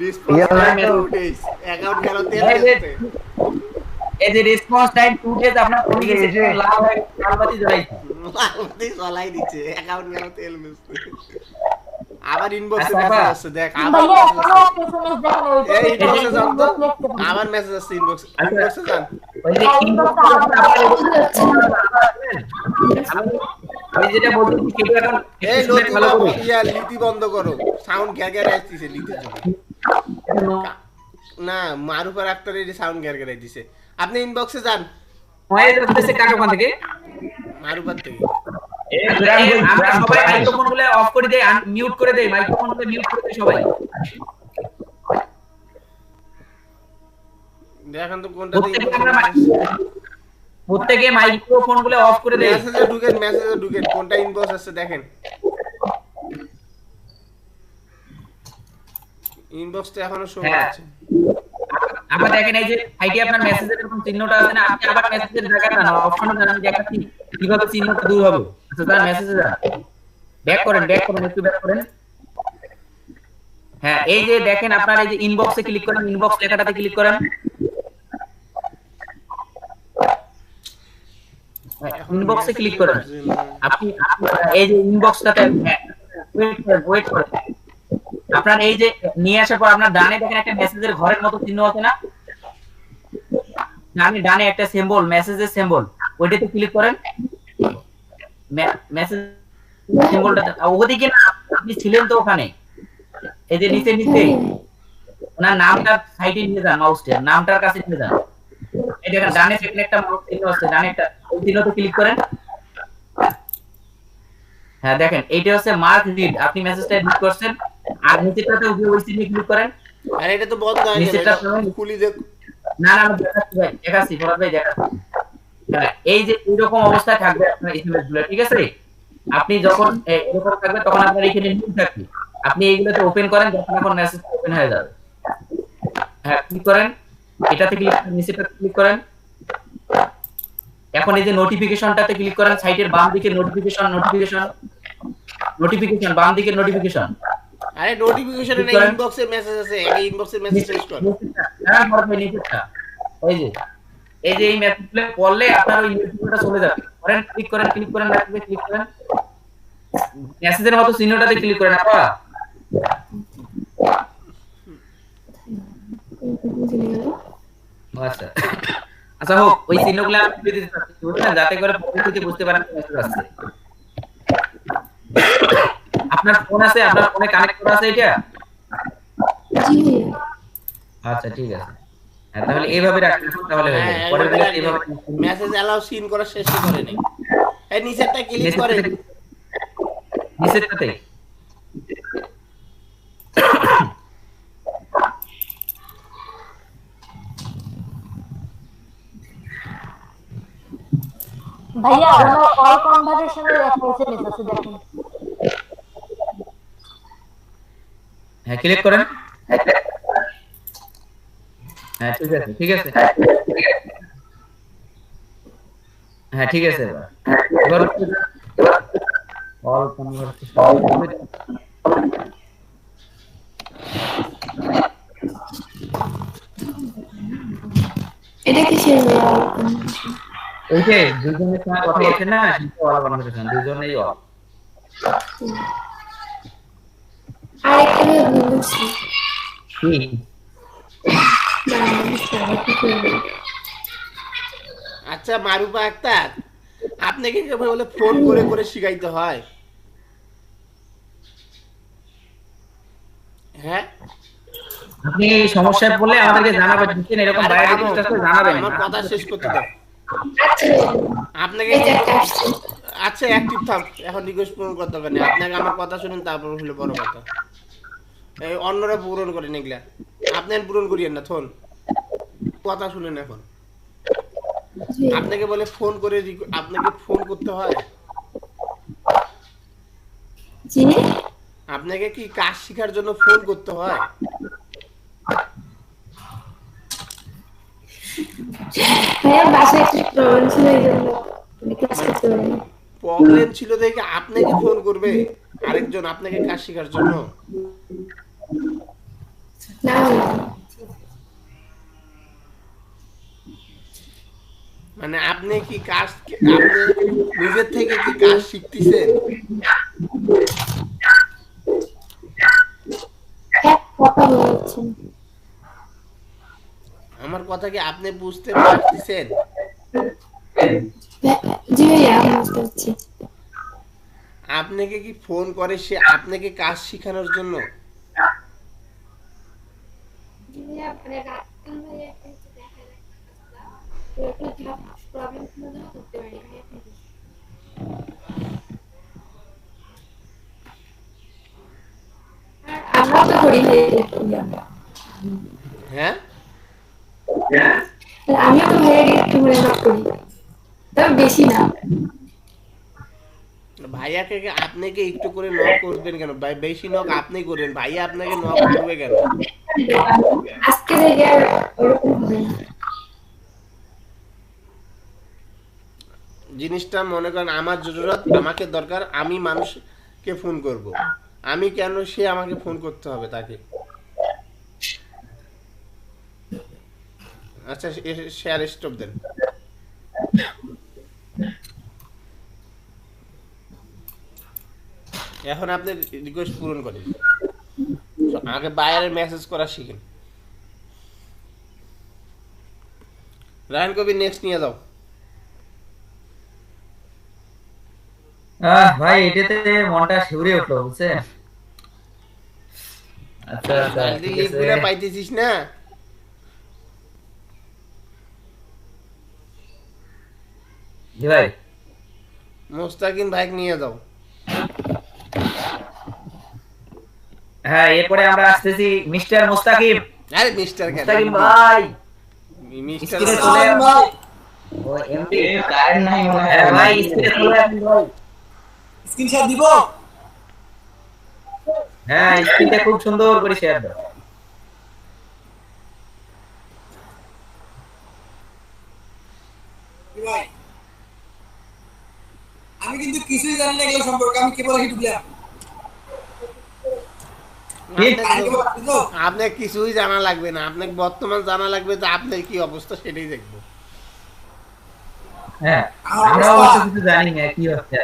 response time 2 days, account গেল 3 days। এই যে রেসপন্স টাইম 2 days আপনার ফোনে গেছে, লালবাতি জ্বলাই দিচ্ছে, অ্যাকাউন্ট গেল তেল মিশছে। আবার ইনবক্সে আচ্ছা, মেসেজ আসছে, দেখ আবার ভাইয়া কোনো এসএমএস দেখেন ওইটা এই ইনবক্সে যান তো, আবার মেসেজ আসছে ইনবক্সে যান। ওই যে আমি যেটা বলছি কেটে এখন এই শুনে ভালো করে। লিটি বন্ধ করো, সাউন্ড গ্যারগ্যার আসছে লিটির জন্য। না মারুফার আক্তারের সাউন্ড গ্যারগ্যার দিছে। আপনি ইনবক্সে যান, ভয়েস আসছে কার ওখান থেকে? মারুফার থেকে। আমরা সবাই মাইক্রোফোন গুলো অফ করে দেই, মিউট করে দেই, মাইক্রোফোন গুলো মিউট করে দেই সবাই। দেখেন তো কোনটাতে প্রত্যেকে মাইক্রোফোন গুলো অফ করে দেই। মেসেজে ঢুকেন কোনটা ইনবক্স আছে দেখেন। ইনবক্সটা এখনো শো হচ্ছে। আবার দেখেন এই যে আইডি আপনার মেসেজের এরকম চিহ্নটা আছে না, আপনি আবার মেসেজের জায়গাটা না অপশনে যান, আমি দেখাচ্ছি কিভাবে চিহ্নটা দূর হবে। আচ্ছা তার মেসেজে যান, ব্যাক করেন একটু ব্যাক করেন। হ্যাঁ এই যে দেখেন আপনার এই যে ইনবক্সে ক্লিক করেন, ইনবক্স লেখাটাতে ক্লিক করেন। ইনবক্সে ক্লিক করেন, আপনি এই যে ইনবক্সটাতে ওয়েট করেন। আপনার এই যে নিয়ে আসার পর আপনার ডানে দেখেন একটা মেসেজের ঘরের মতো চিহ্ন আছে না, ডানে একটা সিম্বল, মেসেজের সিম্বল, ওইটাতে ক্লিক করেন। মেসেজ সিম্বলটা ওদিকে না, আপনি ছিলেন তো ওখানে, এই যে নিচে ওনার নামটা সাইডে নিয়ে যান, মাউসটা নামটার কাছে নিয়ে যান। এই দেখেন ডানে সেখানে একটা মাউস চিহ্ন আছে, ডানে একটা ওই চিহ্নতে ক্লিক করেন। হ্যাঁ দেখেন এইটা হচ্ছে মার্ক রিড, আপনি মেসেজটা রিড করছেন। আর নিচেটাতে ওই চিহ্নে ক্লিক করেন। আর এটা তো বন্ধ হয়ে গেল, এটা খুলি দেখ। না আমি দেখাচ্ছি ফরাদ ভাই দেখাচ্ছি। এই যে এরকম অবস্থায় থাকবে আপনার এসএমএস গুলো, ঠিক আছে? আপনি যখন এরকম থাকবে তখন আপনার এখানে নিউ থাকবে, আপনি এইগুলোতে ওপেন করেন, যখন এখন মেসেজ ওপেন হয়ে যাবে। হ্যাঁ ক্লিক করেন, এটাতে ক্লিক করেন, নিচেটাতে ক্লিক করেন। এখন এই যে নোটিফিকেশনটাতে ক্লিক করেন, সাইটের বাম দিকে নোটিফিকেশন বাম দিকে নোটিফিকেশন। আরে নোটিফিকেশনে না, ইনবক্সে মেসেজ আছে, এই ইনবক্সে মেসেজ শেষ কর। হ্যাঁ বড় নিচেটা এই যে এই মেসেজগুলো পড়লে আপনার ওই নোটিফিকেশনটা চলে যাবে। ক্লিক করেন ক্লিক করেন মেসেজের মতো চিহ্নটাতে ক্লিক করেন। আচ্ছা হোক, ওই চিহ্নগুলো আমি তুলে দিতে চাচ্ছি, বুঝলেন, যাতে করে পরবর্তীতে বুঝতে পারেন মেসেজ আসছে। আপনার ফোন আছে, আপনার ফোনে কানেক্ট করা আছে এটা? জি আচ্ছা ঠিক আছে। হ্যাঁ তাহলে এইভাবে রাখেন, তাহলে হয়ে যাবে। পরের দিন এইভাবে মেসেজ অ্যালাউ সিন করা শেষ করে নেই। এই নিচেরটা ক্লিক করেন, নিচেরটাতে ভাইয়া আমার অল কনভারসেশনের একটা এসএমএস আছে দেখেন। হ্যাঁ ক্লিক করেন। হ্যাঁ ঠিক আছে হ্যাঁ ঠিক আছে। এবার অল কনভারসেশন এটা কি ছিল? ওই যে দুজনের সঙ্গে কথা বলছে না, সেটা অল কনভারসেশন, দুজনেই অল। আরেকটা আমি বলছি কি আচ্ছা মারুফা আক্তার, আপনাকে কেবল বলে ফোন করে করে শিখাইতে হয়? হ্যাঁ, আপনি সমস্যায় পড়লে আমাদেরকে জানাবেন, বুঝছেন? এরকম আরে বাইরে থামো, জানাবেন। আমার কথা শেষ করতে দাও। আপনাকে এই যে একটা আসছে। আচ্ছা অ্যাক্টিভ থাক, এখন রিকোয়েস্ট পূরণ করতে দরকার নেই। আপনাকে আমার কথা শুনুন, তারপর হলো বড় কথা। এই অন্যরা পূরণ করেন এগুলা, আপনি আর পূরণ করিয়েন না। থন কথা শুনেন এখন। জি আপনাকে বলে ফোন করে আপনাকে ফোন করতে হয়? জি আপনাকে কি কাজ শেখার জন্য ফোন করতে হয়? ভাইয়া বাসায় একটু প্রবলেম ছিল এই জন্য আমি ক্লাস করতে পারিনি। প্রবলেম ছিল দেখে আপনাকে ফোন করবে আরেকজন আপনাকে কাজ শেখার জন্য? না মানে আপনি কি কাজ, আপনি নিজের থেকে কি কাজ শিখতেছেন? এক কথা বলছেন। আমার কথা কি আপনি বুঝতে পারতেছেন? জি ভাইয়া আমি বুঝতে পারছি। আপনাকে কি ফোন করে সে আপনাকে কাজ শেখানোর জন্য? জি ভাইয়া মানে রাত ভাইয়া একটু দেখা যায় তো একটু প্রবলেম ছিল না করতে পারি ভাইয়া। আর আমরা তো করি ভাইয়া। হ্যাঁ, আমিও তো ভাইয়া একটু করে নক করি, তবে বেশি না। ভাইয়াকে আপনাকে একটু করে নক করবেন কেন? বেশি নক আপনি করবেন, ভাইয়া আপনাকে নক করবে কেন? আজকে থেকে আর ওরকম হবে না। জিনিসটা মনে করেন আমার জরুরত, আমাকে দরকার, আমি মানুষকে ফোন করব, আমি কেন সে আমাকে ফোন করতে হবে তাকে? আচ্ছা শেয়ার স্টপ দেন। এখন আপনি রিকোয়েস্ট পূরণ করেন, আগে বাইরে মেসেজ করা শিখেন। রায়ন কবি নেক্সট নিয়ে যাও। ভাই এটাতে মনটা শিউরে উঠলো, বুঝছেন? আচ্ছা আচ্ছা ঠিক আছে। লিঙ্কগুলো পাইতেছিস না? জি ভাই। মোস্তাকিন ভাই নিয়ে যাও। হ্যাঁ এরপরে আমরা আসতেছি মিস্টার মুস্তাকিম। আরে মিস্টার কেন? মুস্তাকিম ভাই মিস্টার স্ক্রিনে চলে আসুন ভাই। ও এমডি কারেন্ট নাই মনে হয়। হ্যাঁ ভাই স্ক্রিনে চলে আসুন ভাই। স্ক্রিনশট দিব। হ্যাঁ স্ক্রিনটা খুব সুন্দর করে শেয়ার দাও। ভাই আমি কিন্তু কিছুই জানি না এগুলো সম্পর্কে, আমি কেবল একটু ঢুকলাম। আপনার কিছুই জানা লাগবে না, আপনাকে বর্তমান জানা লাগবে যে আপনার কি অবস্থা সেটাই দেখবো। হ্যাঁ আমরা অবশ্য কিছু জানি না কি হচ্ছে।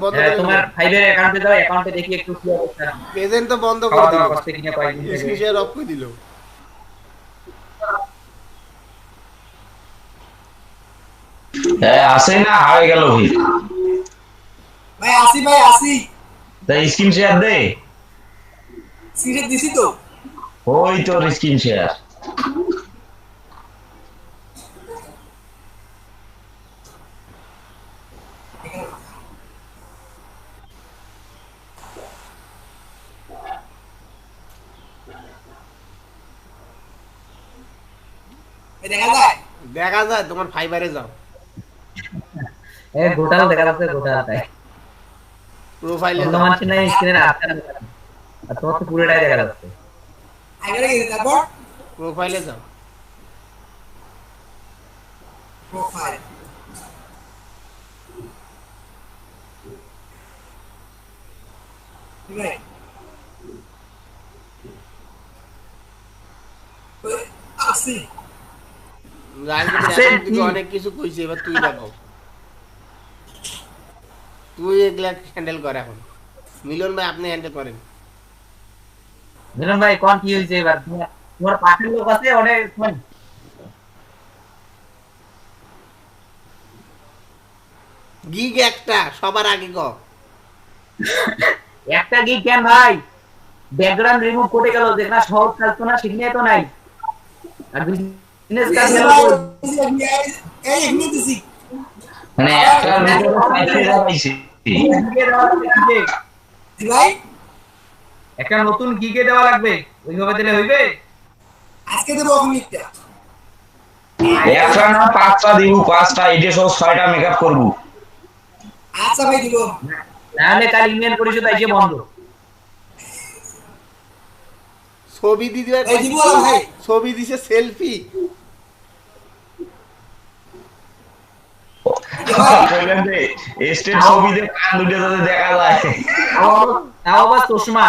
বন্ধ হ্যাঁ করে তোমার ফাইলের অ্যাকাউন্টে দাও, অ্যাকাউন্টে দেখি একটু কি অবস্থা। প্রেজেন্ট তো বন্ধ করে দিল, কষ্টে কিনা কয়েকদিন থেকে স্ক্রিন শেয়ার অফ করে দিল। হ্যাঁ আসে না হয়ে গেল ভাই। ভাই আসি ভাই আসি। তাই স্ক্রিন শেয়ার দে। স্ক্রিনশট দিছি তো। ওই তোর স্ক্রিন শেয়ার। দেখা যায়? দেখা যায়, তোমার ফাইবারে যাও, গোটাল দেখা যাচ্ছে, গোটাল তাই প্রোফাইলে অন্য যাও। মানুষ নাই স্ক্রিনের আটটা আর তোমার তো পুরোটাই দেখা যাচ্ছে। আগে গেছে তারপর প্রোফাইলে যাও। প্রোফাইল রাইট আসি। রাজনীতির এখন দিকে অনেক কিছু কইছে, এবার তুই দেখাও। তুই এগুলা হ্যান্ডেল কর এখন। মিলন ভাই আপনি হ্যান্ডেল করেন। মিলন ভাই কোন কি হয়েছে এবার? তোমার পাশের লোক আছে ওরে কোন গিগ একটা সবার আগে ক। একটা কি কেন ভাই? ব্যাকগ্রাউন্ড রিমুভ করে গেল, যেখানে সহজ কাজ তো না সেখানে তো নাই। আর বিজনেস কাজ গেল মানে একটা লোকের পাইছে পাইছে ভাই, একটা নতুন গিগে দেওয়া লাগবে, ওইভাবে দিলে হইবে? আজকে দেবো অগ্নিটা। একটা না 5টা দিব, 5টা এডে সহ 6টা মেকআপ করব। আচ্ছা ভাই দিব। নাহলে কাল ইউনিয়ন পরিষদ আইসে বন্ধ। ছবি দিতে এই দিব ভাই। ছবি দিছে সেলফি। বলেন যে স্টেট ছবিতে কান দুটো যাতে দেখা যায়। তাও আবার চশমা।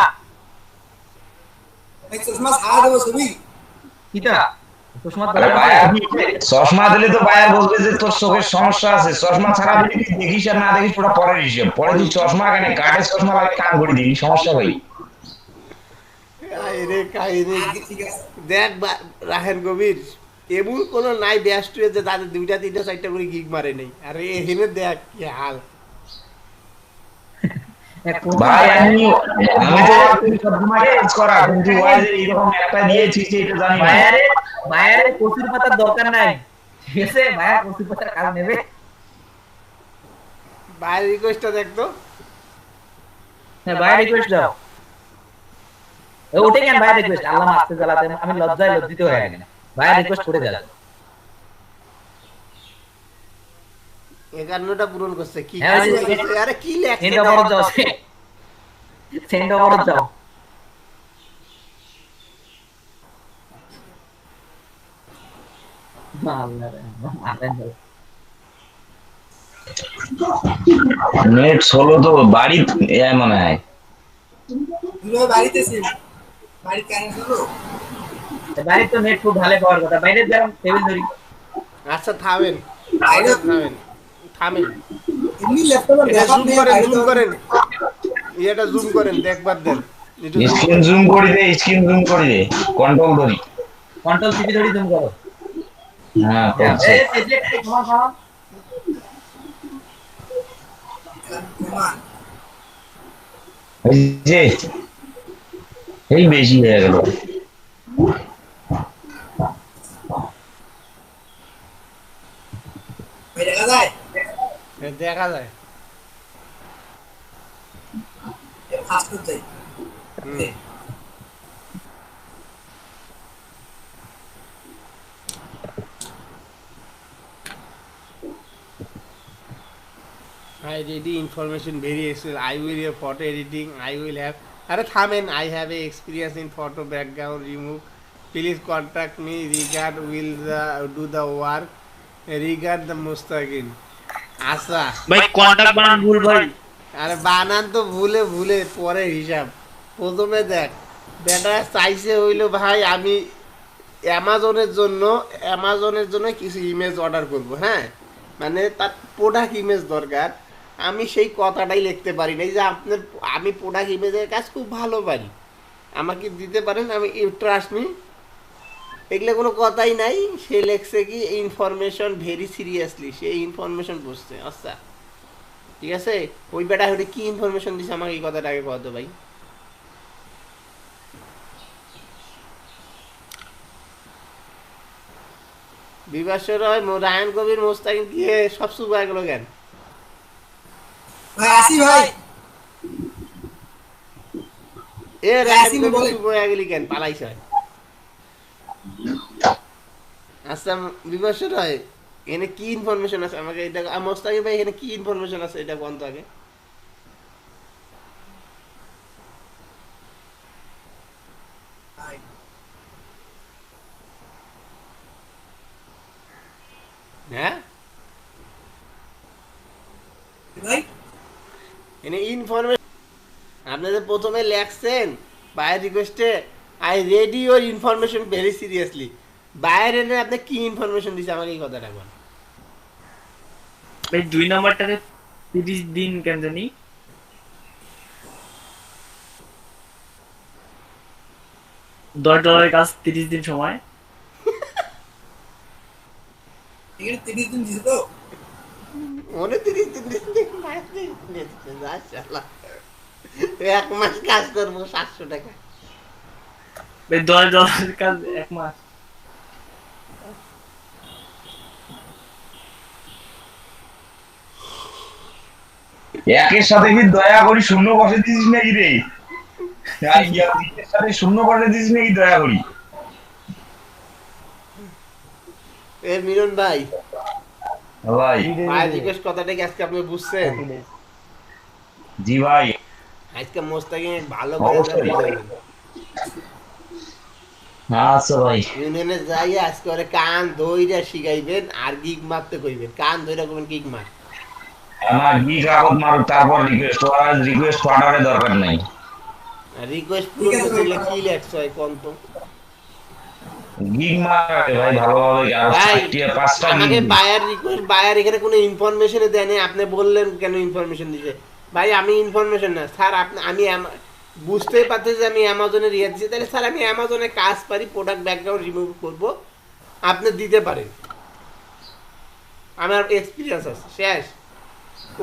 ভাই চশমা ছাড়া দেবো ছবি। কিটা চশমা আরে ভাই আপনি চশমা দিলে তো ভাইয়া বলবে যে তোর চোখের সমস্যা আছে, চশমা ছাড়া দিলে তুই দেখিস আর না দেখিস পুরো পরের হিসেব। পরে তুই চশমা কেন কাঠের চশমা লাগে কান করে দিবি, সমস্যা ভাই। রে কাহিনী ঠিক আছে। দেখ রাহেন গভীর এমন কোন নাই ব্যস্ত যে তাদের 2টা 3টা 4টা করে গিগ মারে নাই। আরে এখানে দেখ কি হাল। ভাই আমি তো সবসময় কাজ করা, কিন্তু ওই যে এরকম একটা দিয়েছি এটা জানি না। বাইরে কচুর পাতার দরকার নাই, ঠিক আছে? বাইরে কচুর পাতার কাজ নেবে। বাইরে রিকোয়েস্টটা দেখ তো। হ্যাঁ বাইরে রিকোয়েস্ট দাও। ওঠে কেন বাইরে রিকোয়েস্ট? আল্লাহ মাসতে জ্বালাতে আমি লজ্জায় লজ্জিত হয়ে গেলাম। বাইরে রিকোয়েস্ট করে দেন। 51টা পূরণ করছে কি? হ্যাঁ, আরে কি লেখছে? সেন্ড অবরোধ যাও, সেন্ড অবরোধ যাও। নেট সোলো তো বাড়ি মনে হয়। দুলো বাড়িতে ছিল। বাড়ি কেন ছিল? বাইরে তো নেট খুব ভালো পাওয়ার কথা, বাইরে যেমন টেবিল ধরি। আচ্ছা থামেন বাইরে থামেন। এমনি ল্যাপটপে এটা ব্যাকআপ জুম নিয়ে করেন বাড়িতে জুম করেন এটা জুম করেন দেখবার দেন। স্ক্রিন জুম করে দে, স্ক্রিন জুম করে দে, কন্ট্রোল ধরি, কন্ট্রোল টিপি ধরি জুম করো। হ্যাঁ করছে। এই যে এই বেশি হয়ে গেল। ভাই দেখা যায়। দেখা যায়। ফাস্ট করতে। I ready information very excellent. I will have photo editing. I will have. Are thamen. I have a experience in photo background remove. Please contact me. Regard will do the work. Regard the Mustaqin. আচ্ছা ভাই contact বানান ভুল ভাই। আরে বানান তো ভুলে ভুলে পরে হিসাব। প্রথমে দেখ বেটা চাইছে হইলো ভাই আমি অ্যামাজনের জন্য কিছু ইমেজ অর্ডার করব। হ্যাঁ মানে তার প্রোডাক্ট ইমেজ দরকার। আমি সেই কথাটাই লিখতে পারি না যে আপনার আমি প্রোডাক্ট ইমেজের কাজ খুব ভালো পারি, আমাকে দিতে পারেন, আমি ট্রাস্ট মি। এগুলো কোনো কথাই নাই। সে লেখছে কি ইনফরমেশন ভেরি সিরিয়াসলি, সে ইনফরমেশন বুঝছে। আচ্ছা ঠিক আছে, ওই বেটা হলে কি ইনফরমেশন দিছে আমাকে এই কথাটা আগে কত ভাই। বিভাসর রয় রায়ন কবির মোস্তাকিম কি সব শুরু হয়ে গেল কেন? ভাই আসি ভাই। এ রায়ন কবির শুরু হয়ে গেলি কেন? পালাইছ। আচ্ছা বিভাসর রয় এখানে কি ইনফরমেশন আছে আমাকে এটা মোস্তাকিম ভাই এখানে কি ইনফরমেশন আছে এটা বলতো আগে। হ্যাঁ ভাই এনে ইনফরমেশন আপনাদের প্রথমে লেখছেন বায়ার রিকোয়েস্টে I ready your information very seriously. Buyer এনে আপনি কি ইনফরমেশন দিছে আমাকে এই কথাটা বল। ভাই 2 নাম্বারটাতে 30 দিন কেন জানি $10 কাজ 30 দিন সময়। এখানে 30 দিন দিছে তো মনে 30 দিন এক মাস কাজ করবো 700 টাকা। $10 কাজ 1 মাস। একের সাথে কি দয়া করি শূন্য বসে দিস নাকি রে? একের সাথে শূন্য বসে দিস নাকি দয়া করি? এ মিলন ভাই, ভাই ভাই রিকোয়েস্ট কথাটা কি আজকে আপনি বুঝছেন? জি ভাই, আজকে মোস্তাকিম ভালো করে অবশ্যই। বুঝাবেন। আচ্ছা ভাই, ইউনিয়নে যাই আজকে ওরে কান ধইরা শিখাইবেন আর গিগ মারতে কইবেন। কান ধইরা কইবেন গিগ মার। আমার কি কাগজ মারুক তারপর রিকোয়েস্ট, আর রিকোয়েস্ট পাঠানোর দরকার নাই। রিকোয়েস্ট পূরণ করতে গেলে কি লেখছ হয় কোন তো? গিগ মারে ভাই ভালোভাবে, আর ভাই 5টা আমাকে গিগ বায়ার রিকোয়েস্ট, বায়ার এখানে কোনো ইনফরমেশন দেয়নি। আপনি বললেন কেন ইনফরমেশন দিতে? ভাই আমি ইনফরমেশন না স্যার, আপনি আমি বুঝতেই পারতেছি যে আমি অ্যামাজনের ইয়ে দিচ্ছি, তাহলে স্যার আমি অ্যামাজনে কাজ পারি, প্রোডাক্ট ব্যাকগ্রাউন্ড রিমুভ করব, আপনি দিতে পারেন। আমার এক্সপিরিয়েন্স আছে শেষ।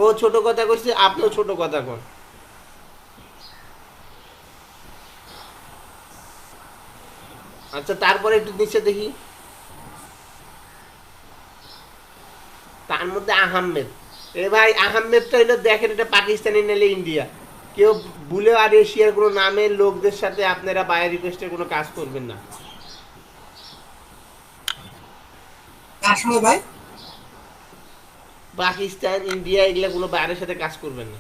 ও ছোট কথা কইছে, আপনিও ছোট কথা কন। আচ্ছা তারপরে একটু নিচে দেখি, তার মধ্যে আহমেদ। এ ভাই আহমেদটা হইলো দেখেন, এটা পাকিস্তানি নাহলে ইন্ডিয়া। কেউ ভুলে আর এশিয়ার কোনো নামের লোকদের সাথে আপনারা বায়ার রিকোয়েস্টের কোনো কাজ করবেন না। কার সময় ভাই পাকিস্তান, ইন্ডিয়া এগুলা কোনো বায়ারের সাথে কাজ করবেন না।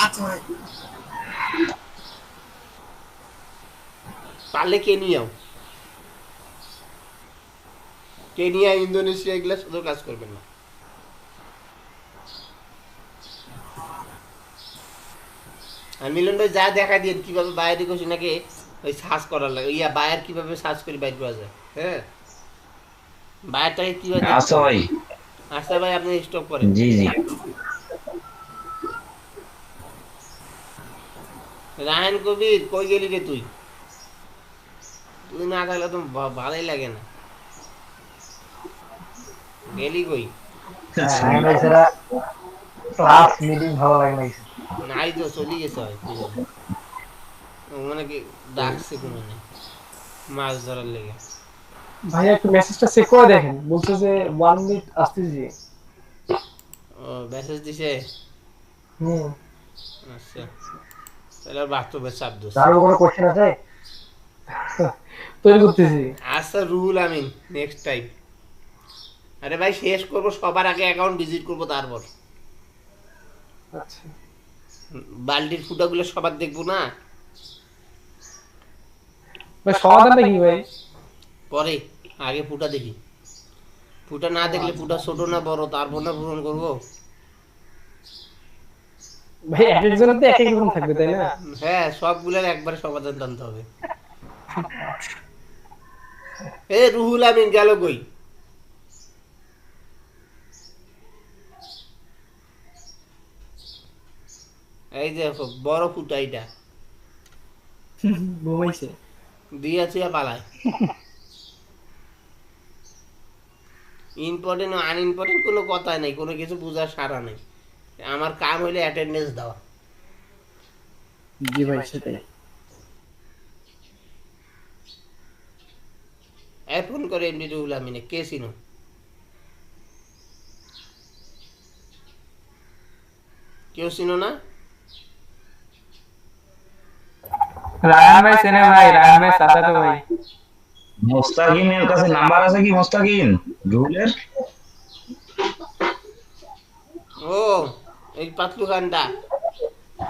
আচ্ছা ভাই পারলে কেনিয়াও, কেনিয়া, ইন্দোনেশিয়া এগুলা সাথেও কাজ করবেন না। আর মিলন ভাই যা দেখা দিয়ে কিভাবে বায়ার রিকোয়েস্ট নাকি ওই সার্চ করার লাগে, ইয়া বায়ার কিভাবে সার্চ করে বাইর করা যায়। হ্যাঁ বায়ারটাকে কিভাবে দেখতে আচ্ছা হবে। ভাই, আচ্ছা ভাই আপনি স্টপ করেন। জি জি। রায়হান কবির কই গেলি রে তুই? তুই না থাকলে তো ভালোই লাগে না। গেলি কই? ক্লাস মিটিং ভালো লাগে না। নাই তো চলে গেছে হয় মানে কি ডাকছে কোনো নেই মাছ ধরার লেগে। ভাই একটু মেসেজটা চেক করে দেখেন, বলছে যে 1 মিনিট আসতেছি। ও মেসেজ দিছে। আচ্ছা তাহলে বাস্তবে চাপ দোষ। তার কোনো কোশ্চেন আছে? তৈরি করতেছি। আচ্ছা রুহুল আমিন নেক্সট টাইম। আরে ভাই শেষ করব, সবার আগে অ্যাকাউন্ট ভিজিট করব, তারপর আচ্ছা বালতির ফুটাগুলো সবার দেখবো না। ভাই সমাধানটা কি ভাই? পরে আগে ফুটা দেখি। ফুটা না দেখলে ফুটা ছোট না বড় তারপর না পূরণ করবো। ভাই এক একজনের তো এক এক রকম থাকবে তাই না? হ্যাঁ সবগুলোর একবারে সমাধান জানতে হবে। এ রুহুল আমিন গেল কই? এই দেখো বড় ফুটা এটা ঘুমাইছে দিয়েছে পালায়। ইম্পর্টেন্ট ও আনইম্পর্টেন্ট কোনো কথা নেই, কোনো কিছু বোঝার সারা নেই। আমার কাম হইলে অ্যাটেন্ডেন্স দেওয়া। জি ভাই সেটাই। ফোন করে এমডি রুহুল আমিনে, কে চিনো? কেউ চিনো না? রায়হান ভাই চেনে ভাই, রায়হান ভাই সাদাতো ভাই। মোস্তাকিমের কাছে নাম্বার আছে কি? মোস্তাকিম রুলের ও এই পাতলু খানটা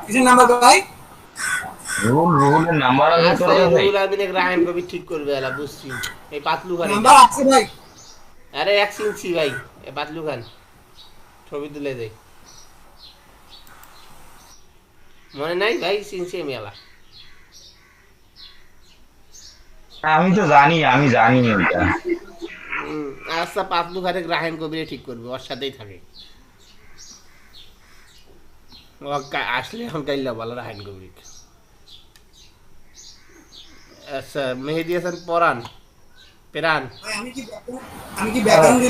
কিসের নাম্বার ভাই? রুলের নাম্বার আছে আচ্ছা তোর কাছে? রুহুল আমিনে রায়হান কবি ঠিক করবে এলা, বুঝছি। এই পাতলু খান নাম্বার আছে ভাই? আরে এক চিনছি ভাই, এই পাতলু খান ছবি তুলে দেয়। মনে নাই ভাই? চিনছি আমি এলা। আমি তো জানি, আমি জানি ওইটা। আচ্ছা পাতলু ঘরে রাহেন কবিরে ঠিক করবে, ওর সাথেই থাকে। আসলে এখন গাইলা বলো রাহেন কবির। আচ্ছা মেহেদি হাসান পরান পেরান, আমি কি ব্যাকগ্রাউন্ড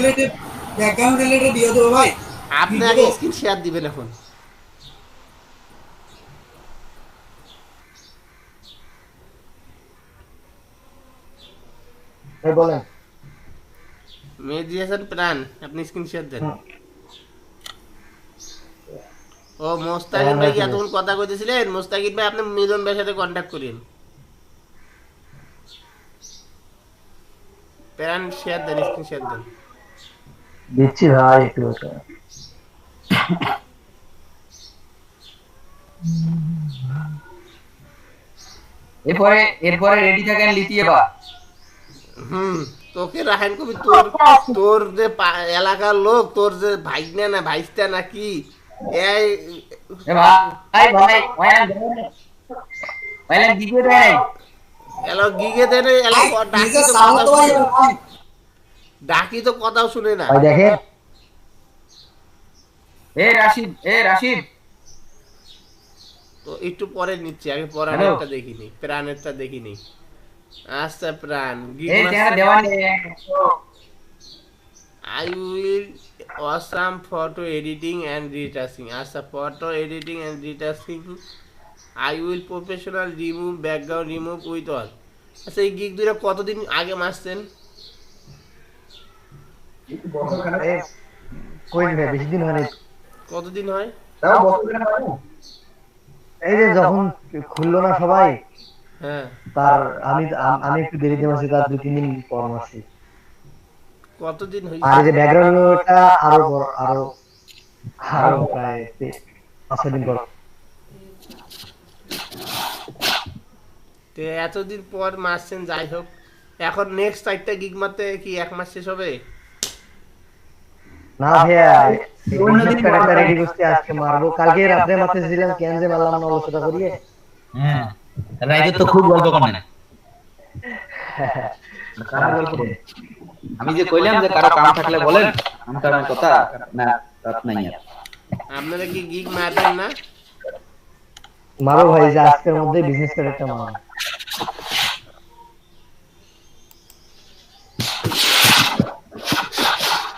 রিলেটেড দিয়ে দেবো ভাই? আপনি আগে স্ক্রিন শেয়ার দিবেন এখন। বলেন। মেহেদি হাসান প্রাণ, আপনি স্ক্রিন শেয়ার দেন। ও মোস্তাকিদ ভাই কি এতক্ষণ কথা কইতেছিলেন? মোস্তাকিদ ভাই আপনি মিলন ভাইয়ের সাথে কন্ট্যাক্ট করেন। প্রাণ শেয়ার দেন, স্ক্রিন শেয়ার দেন। দিচ্ছি ভাই একটু। এরপরে রেডি থাকেন লিতিয়েবা। তোকে রাহেন কবি তোর যে এলাকার লোক, তোর যে ভাইনা না ভাইস্তা নাকি এই ভাই দিকে দেয় এলো গিগে দেন, এলো ডাকি তো কথাও শুনে না। ভাই দেখেন রাশিদ তো একটু পরে নিচ্ছি, আগে পরানেরটা দেখিনি, প্রাণেরটা দেখিনি। আচ্ছা প্রাণ I will awesome photo editing and retouching. আচ্ছা photo editing and retouching I will professional remove background remove with all. আচ্ছা এই গিগ দুইটা কতদিন আগে মারছেন? বেশি দিন হয়নি। কতদিন হয়? এই যে যখন খুললো না সবাই, হ্যাঁ তার আমি একটু দেরিতে মারছি, তার 2-3 দিন পর মারছি। কতদিন হয়েছে? আর এই যে ব্যাকগ্রাউন্ডটা আরো প্রায় 5 দিন পর। তো এতদিন পর মারছেন, যাই হোক। এখন নেক্সট 4টা গিগ মারতে কি 1 মাস শেষ হবে? না ভাইয়া, বিজনেস কার্ডটা রেডি করতে আজকে মারবো। কালকে রাতে মারতেছিলাম, কেন যে মারলাম না অলসতা করিয়ে। হ্যাঁ রাইজে তো খুব গল্প করেন। আমি যে কইলাম যে কারো কাম থাকলে বলেন, আমার কথা না রাত নাই। আর আপনারা কি গিগ মারবেন না? মারো ভাই, যে আজকের মধ্যে বিজনেস কার্ডটা মারো।